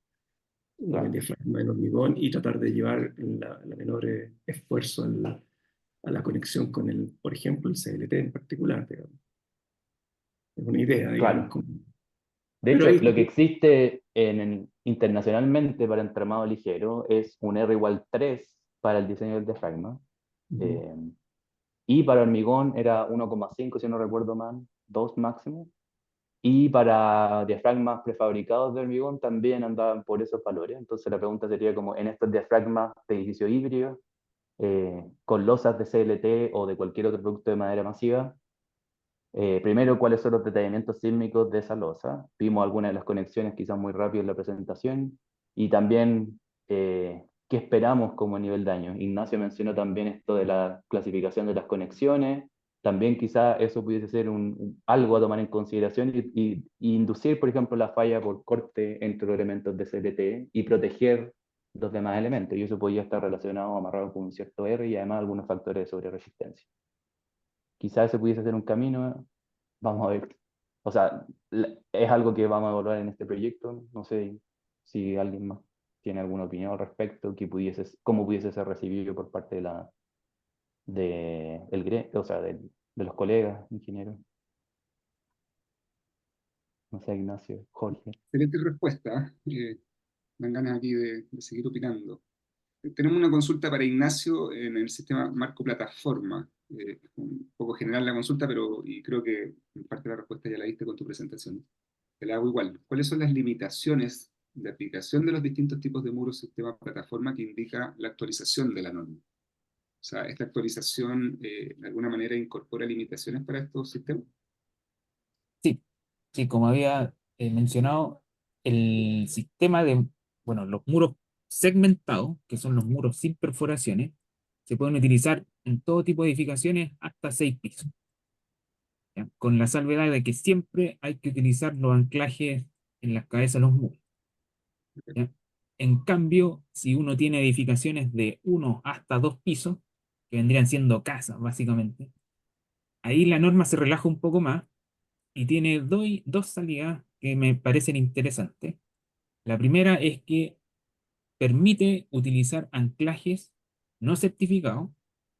el
claro.
diafragma en hormigón y tratar de llevar la menor esfuerzo a la conexión con por ejemplo, el CLT en particular, digamos. Es una idea, digamos.
Claro. De
Pero
hecho,
ahí,
lo que existe internacionalmente para entramado ligero es un R igual 3 para el diseño del diafragma. eh, y para hormigón era 1,5 si no recuerdo mal, 2 máximo. Y para diafragmas prefabricados de hormigón también andaban por esos valores. Entonces la pregunta sería como en estos diafragmas de edificio híbrido, con losas de CLT o de cualquier otro producto de madera masiva, primero, ¿cuáles son los detalamientos sísmicos de esa losa? Vimos algunas de las conexiones quizás muy rápido en la presentación y también qué esperamos como nivel de daño. Ignacio mencionó también esto de la clasificación de las conexiones. También quizá eso pudiese ser algo a tomar en consideración y inducir, por ejemplo, la falla por corte entre los elementos de CLT y proteger los demás elementos. Y eso podría estar relacionado, amarrado con un cierto R y además algunos factores de sobreresistencia. Quizá ese pudiese ser un camino. Vamos a ver. O sea, es algo que vamos a evaluar en este proyecto. No sé si alguien más tiene alguna opinión al respecto, cómo pudiese ser recibido por parte o sea, de los colegas ingenieros. No sé, Ignacio, Jorge.
Excelente respuesta. Dan ganas aquí de seguir opinando. Tenemos una consulta para Ignacio en el sistema Marco Plataforma. Un poco general la consulta, pero y creo que en parte la respuesta ya la diste con tu presentación. Te la hago igual. ¿Cuáles son las limitaciones de aplicación de los distintos tipos de muros sistema plataforma que indica la actualización de la norma? O sea, ¿esta actualización de alguna manera incorpora limitaciones para estos sistemas?
Sí, sí, como había mencionado, el sistema de, bueno, los muros segmentados, que son los muros sin perforaciones, se pueden utilizar en todo tipo de edificaciones hasta 6 pisos, ¿ya? Con la salvedad de que siempre hay que utilizar los anclajes en las cabezas de los muros, ¿ya? En cambio, si uno tiene edificaciones de 1 hasta 2 pisos, que vendrían siendo casas, básicamente, ahí la norma se relaja un poco más y tiene dos salidas que me parecen interesantes. La primera es que permite utilizar anclajes no certificados.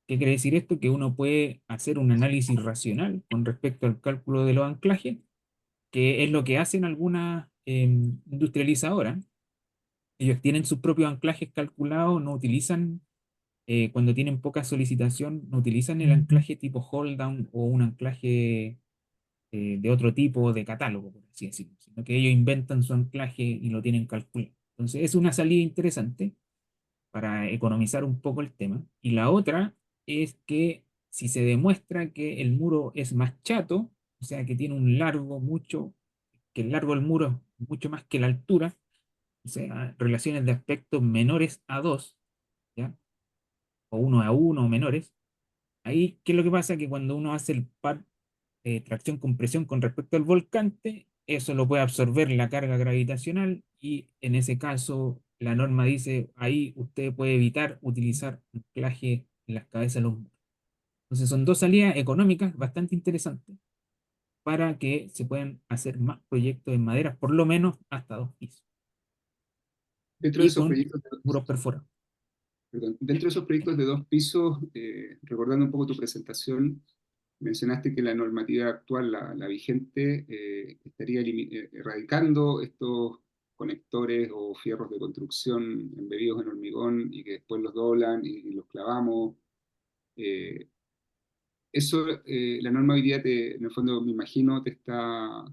¿Qué quiere decir esto? Que uno puede hacer un análisis racional con respecto al cálculo de los anclajes, que es lo que hacen algunas industrializadoras. Ellos tienen sus propios anclajes calculados, no utilizan, cuando tienen poca solicitación, no utilizan el anclaje tipo hold down o un anclaje de otro tipo de catálogo, por así decirlo, sino que ellos inventan su anclaje y lo tienen calculado. Entonces, es una salida interesante para economizar un poco el tema. Y la otra es que si se demuestra que el muro es más chato, o sea, que tiene un largo mucho, que el largo del muro es mucho más que la altura, o sea, relaciones de aspecto menores a 2, ¿ya? O 1 a 1 o menores, ahí, ¿qué es lo que pasa? Que cuando uno hace el par tracción-compresión con respecto al volcante, eso lo puede absorber la carga gravitacional y en ese caso la norma dice ahí usted puede evitar utilizar anclaje en las cabezas de los muros. Entonces son dos salidas económicas bastante interesantes para que se puedan hacer más proyectos en madera, por lo menos hasta 2 pisos
Dentro de
y
esos
con
proyectos,
muros perforados.
Perdón, dentro de esos proyectos de 2 pisos, recordando un poco tu presentación, mencionaste que la normativa actual, la vigente, estaría erradicando estos conectores o fierros de construcción embebidos en hormigón y que después los doblan y los clavamos. Eh, Eso, la norma hoy día, en el fondo, me imagino, te está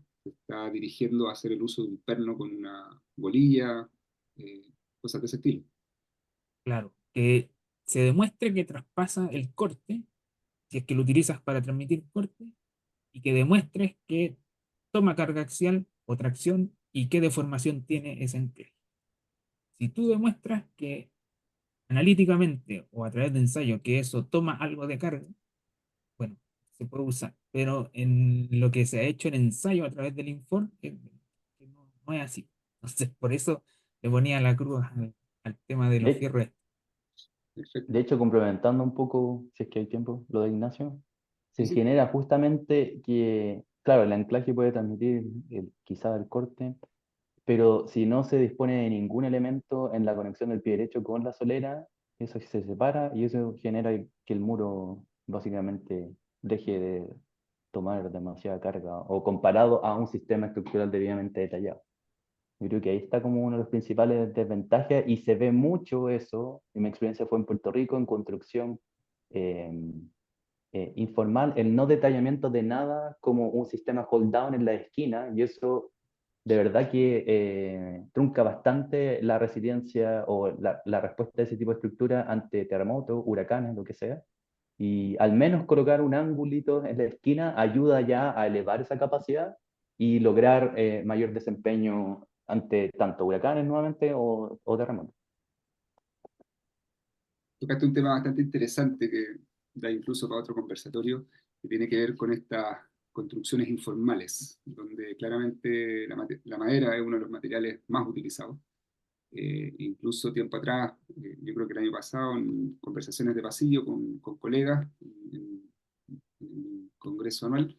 dirigiendo a hacer el uso de un perno con una bolilla, cosas de ese estilo.
Claro, que se demuestre que traspasa el corte, si es que lo utilizas para transmitir corte, y que demuestres que toma carga axial o tracción y qué deformación tiene ese enclaje. Si tú demuestras que analíticamente o a través de ensayo que eso toma algo de carga, bueno, se puede usar. Pero en lo que se ha hecho en ensayo a través del informe, que no es así. Entonces, por eso le ponía la cruz al tema de los
De,
fierros.
Perfecto.
de hecho, complementando un poco, si es que hay tiempo, lo de Ignacio,
Sí,
se
sí.
genera justamente que, claro, el anclaje puede transmitir quizá el corte, pero si no se dispone de ningún elemento en la conexión del pie derecho con la solera, eso se separa y eso genera que el muro básicamente deje de tomar demasiada carga o comparado a un sistema estructural debidamente detallado. Yo creo que ahí está como uno de los principales desventajas y se ve mucho eso. Y mi experiencia fue en Puerto Rico, en construcción eh, informal, el no detallamiento de nada como un sistema hold down en la esquina y eso de verdad que trunca bastante la resiliencia o la respuesta de ese tipo de estructura ante terremotos, huracanes, lo que sea. Y al menos colocar un angulito en la esquina ayuda ya a elevar esa capacidad y lograr mayor desempeño ante tanto huracanes nuevamente o terremotos.
Tocaste un tema bastante interesante que da incluso para otro conversatorio, que tiene que ver con estas construcciones informales, donde claramente la madera es uno de los materiales más utilizados. Incluso tiempo atrás, yo creo que el año pasado, en conversaciones de pasillo con colegas en un congreso anual,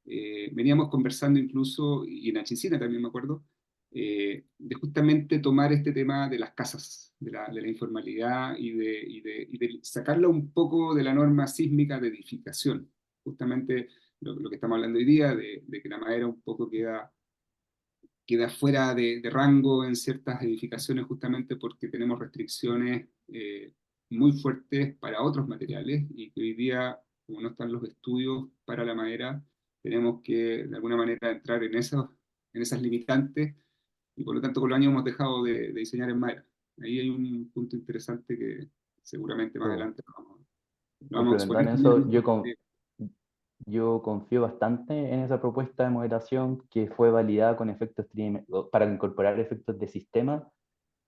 veníamos conversando incluso, y en Achicina también me acuerdo, de justamente tomar este tema de las casas, de la informalidad y de sacarla un poco de la norma sísmica de edificación. Justamente lo que estamos hablando hoy día, de que la madera un poco queda fuera de rango en ciertas edificaciones justamente porque tenemos restricciones muy fuertes para otros materiales y que hoy día, como no están los estudios para la madera, tenemos que de alguna manera entrar en esas limitantes y por lo tanto con los años hemos dejado de diseñar en madera. Ahí hay un punto interesante que seguramente más
So,
adelante lo vamos a exponer
complementando
también.
eso, yo confío bastante en esa propuesta de moderación que fue validada con efectos para incorporar efectos de sistema,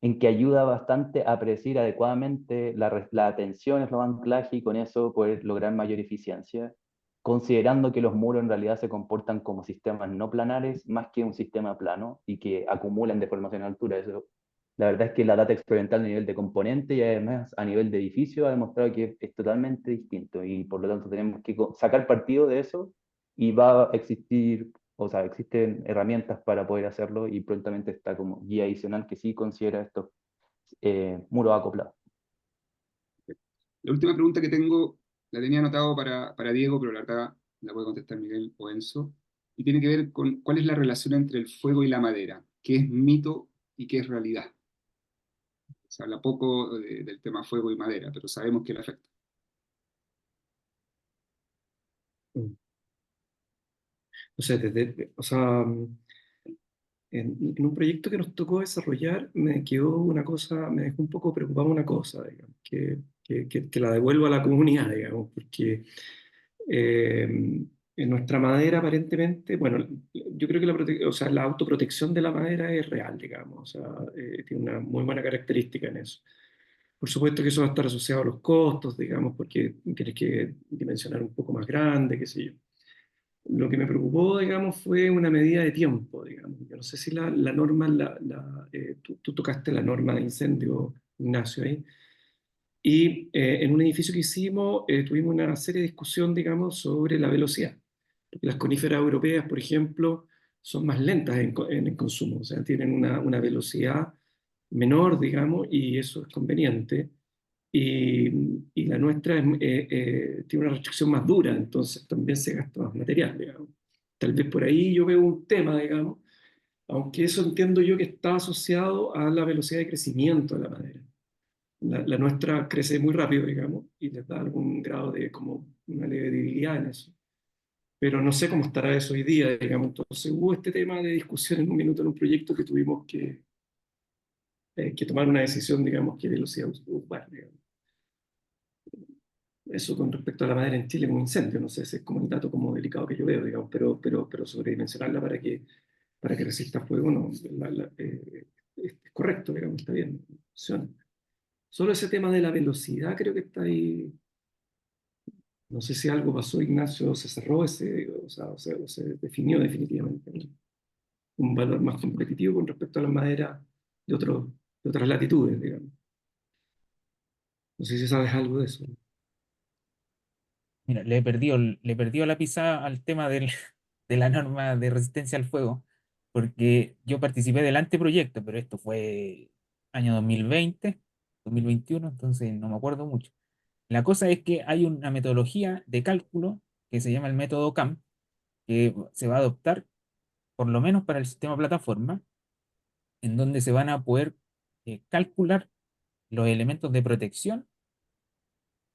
en que ayuda bastante a predecir adecuadamente la tensión en los anclajes y con eso poder lograr mayor eficiencia, considerando que los muros en realidad se comportan como sistemas no planares más que un sistema plano y que acumulan deformación a altura. Eso, la verdad es que la data experimental a nivel de componente y además a nivel de edificio ha demostrado que es totalmente distinto y por lo tanto tenemos que sacar partido de eso y va a existir, o sea, existen herramientas para poder hacerlo y prontamente está como guía adicional que sí considera estos muros acoplados.
La última pregunta que tengo, la tenía anotado para Diego, pero la verdad la puede contestar Miguel o Enzo, y tiene que ver con cuál es la relación entre el fuego y la madera, qué es mito y qué es realidad. Se habla poco del tema fuego y madera, pero sabemos que le afecta.
O sea, en un proyecto que nos tocó desarrollar, me quedó una cosa, me dejó un poco preocupado una cosa, digamos, que la devuelvo a la comunidad, digamos, porque en nuestra madera aparentemente, bueno, yo creo que o sea, la autoprotección de la madera es real, digamos, o sea, tiene una muy buena característica en eso. Por supuesto que eso va a estar asociado a los costos, digamos, porque tienes que dimensionar un poco más grande, qué sé yo. Lo que me preocupó, digamos, fue una medida de tiempo, digamos. Yo no sé si la norma, tú tocaste la norma de incendio, Ignacio, ahí. Y en un edificio que hicimos, tuvimos una serie de discusión, digamos, sobre la velocidad. Porque las coníferas europeas, por ejemplo, son más lentas en el consumo, o sea, tienen una velocidad menor, digamos, y eso es conveniente. y la nuestra tiene una restricción más dura, entonces también se gasta más material, digamos. Tal vez por ahí yo veo un tema, digamos, aunque eso entiendo yo que está asociado a la velocidad de crecimiento de la madera. La nuestra crece muy rápido, digamos, y les da algún grado de como una leve debilidad en eso. Pero no sé cómo estará eso hoy día, digamos. Entonces hubo este tema de discusión en un minuto en un proyecto que tuvimos que tomar una decisión, digamos, qué velocidad ocupar, digamos. Eso con respecto a la madera en Chile, un incendio, no sé, ese es como el dato como delicado que yo veo, digamos, pero sobredimensionarla para que resista fuego, no, es correcto, digamos, está bien, funciona. Solo ese tema de la velocidad creo que está ahí. No sé si algo pasó, Ignacio, se cerró ese, o se definió definitivamente, ¿no? Un valor más competitivo con respecto a las maderas de, de otras latitudes, digamos. No sé si sabes algo de eso.
Mira, le he perdido la pisada al tema de la norma de resistencia al fuego, porque yo participé del anteproyecto, pero esto fue año 2020, 2021, entonces no me acuerdo mucho. La cosa es que hay una metodología de cálculo que se llama el método CAM, que se va a adoptar por lo menos para el sistema plataforma, en donde se van a poder calcular los elementos de protección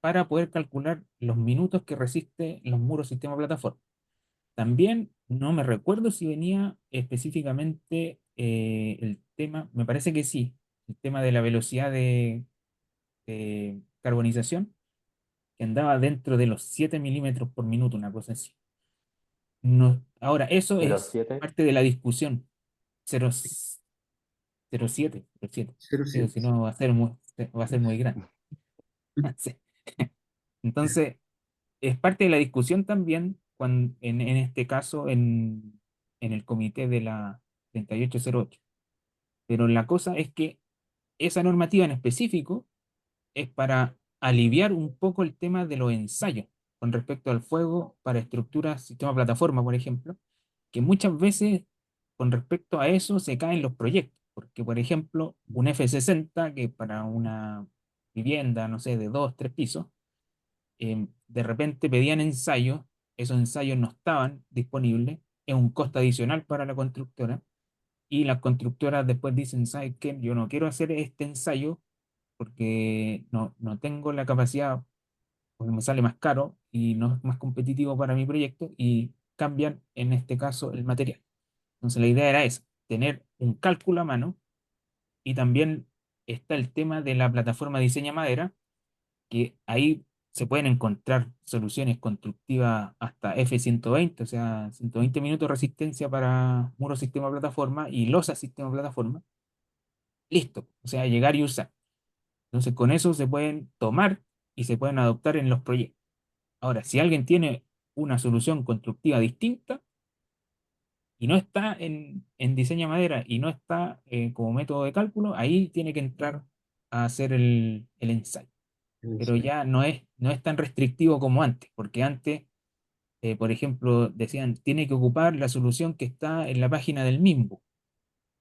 para poder calcular los minutos que resiste los muros sistema plataforma. También no me recuerdo si venía específicamente el tema, me parece que sí, el tema de la velocidad de carbonización, que andaba dentro de los 7 milímetros por minuto, una cosa así. No, ahora, eso
De los
es
7,
parte de la discusión. 0, 07, 07. Digo,
07.
si no va a ser muy grande. Sí. Entonces, es parte de la discusión también en este caso en el comité de la 3808. Pero la cosa es que esa normativa en específico es para aliviar un poco el tema de los ensayos con respecto al fuego para estructuras, sistema plataforma, por ejemplo, que muchas veces con respecto a eso se caen los proyectos, porque por ejemplo, un F60 que para una vivienda, no sé, de 2, 3 pisos, de repente pedían ensayos, esos ensayos no estaban disponibles, es un costo adicional para la constructora, y las constructoras después dicen, ¿sabes qué? Yo no quiero hacer este ensayo porque no tengo la capacidad, porque me sale más caro y no es más competitivo para mi proyecto, y cambian en este caso el material. Entonces la idea era esa, tener un cálculo a mano, y también está el tema de la plataforma Diseña Madera, que ahí se pueden encontrar soluciones constructivas hasta F120, o sea, 120 minutos de resistencia para muro sistema plataforma y losa sistema plataforma. Listo, o sea, llegar y usar. Entonces, con eso se pueden tomar y se pueden adoptar en los proyectos. Ahora, si alguien tiene una solución constructiva distinta y no está en diseño madera y no está como método de cálculo, ahí tiene que entrar a hacer el ensayo. Pero ya no es tan restrictivo como antes, porque antes, por ejemplo, decían, tiene que ocupar la solución que está en la página del MIMBU,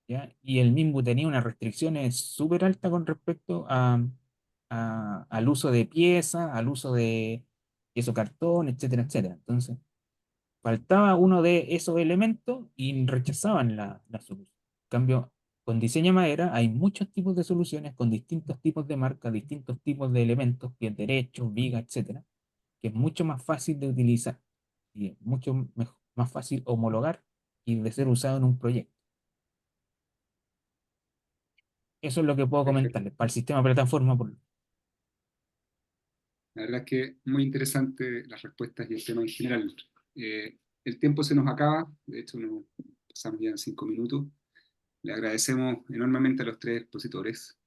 ¿ya? Y el MIMBU tenía unas restricciones súper altas con respecto al uso de pieza, al uso de queso cartón, etcétera, etcétera. Entonces, faltaba uno de esos elementos y rechazaban la solución. En cambio, con diseño madera hay muchos tipos de soluciones con distintos tipos de marcas, distintos tipos de elementos, pies derechos, vigas, etcétera, que es mucho más fácil de utilizar y es mucho más fácil homologar y de ser usado en un proyecto. Eso es lo que puedo
Perfecto.
comentarles para el sistema plataforma.
La verdad es que muy interesante las respuestas y el tema en general. El tiempo se nos acaba, de hecho nos pasamos ya en 5 minutos. Le agradecemos enormemente a los tres expositores.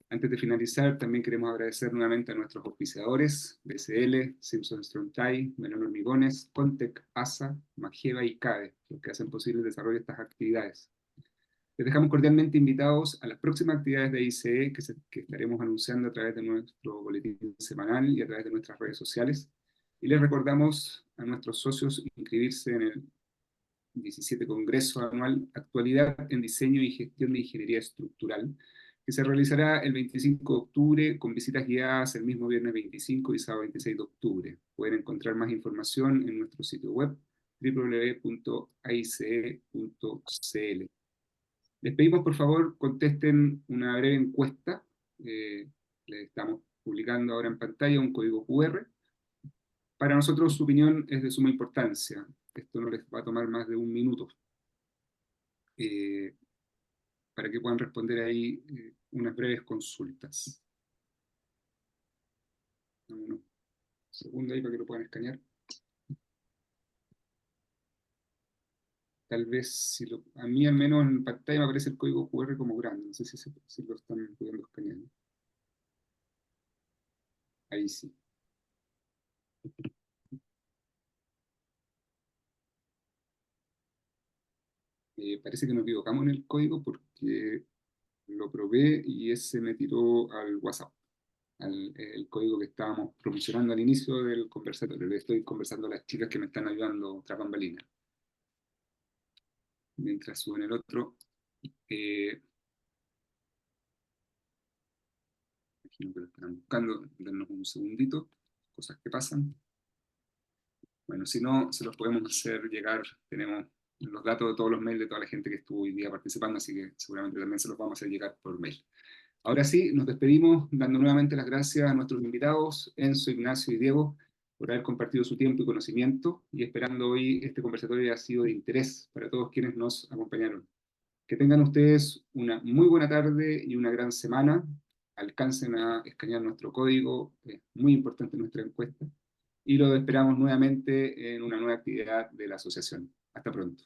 Antes de finalizar, también queremos agradecer nuevamente a nuestros auspiciadores, BSL, Simpson Strong Tie, Melón Hormigones, Contec, ASA, Mageva y CADE, los que hacen posible el desarrollo de estas actividades. Les dejamos cordialmente invitados a las próximas actividades de ICE que estaremos anunciando a través de nuestro boletín semanal y a través de nuestras redes sociales. Y les recordamos a nuestros socios inscribirse en el 17 Congreso Anual Actualidad en Diseño y Gestión de Ingeniería Estructural, que se realizará el 25 de octubre con visitas guiadas el mismo viernes 25 y sábado 26 de octubre. Pueden encontrar más información en nuestro sitio web www.aice.cl. Les pedimos, por favor, contesten una breve encuesta. Les estamos publicando ahora en pantalla un código QR. Para nosotros su opinión es de suma importancia. Esto no les va a tomar más de un minuto. Para que puedan responder ahí unas breves consultas. Un segundo ahí para que lo puedan escanear. Tal vez, a mí al menos en pantalla me aparece el código QR como grande. No sé si lo están pudiendo escanear. Ahí sí. Parece que nos equivocamos en el código porque lo probé y ese me tiró al WhatsApp, el código que estábamos promocionando al inicio del conversatorio. Le estoy conversando a las chicas que me están ayudando tras bambalinas. Mientras suben el otro, imagino que lo están buscando, dennos un segundito, cosas que pasan. Bueno, si no, se los podemos hacer llegar, tenemos los datos de todos los mails de toda la gente que estuvo hoy día participando, así que seguramente también se los vamos a hacer llegar por mail. Ahora sí, nos despedimos dando nuevamente las gracias a nuestros invitados, Enzo, Ignacio y Diego, por haber compartido su tiempo y conocimiento, y esperando hoy este conversatorio haya sido de interés para todos quienes nos acompañaron. Que tengan ustedes una muy buena tarde y una gran semana. Alcancen a escanear nuestro código, es muy importante nuestra encuesta, y lo esperamos nuevamente en una nueva actividad de la asociación. Hasta pronto.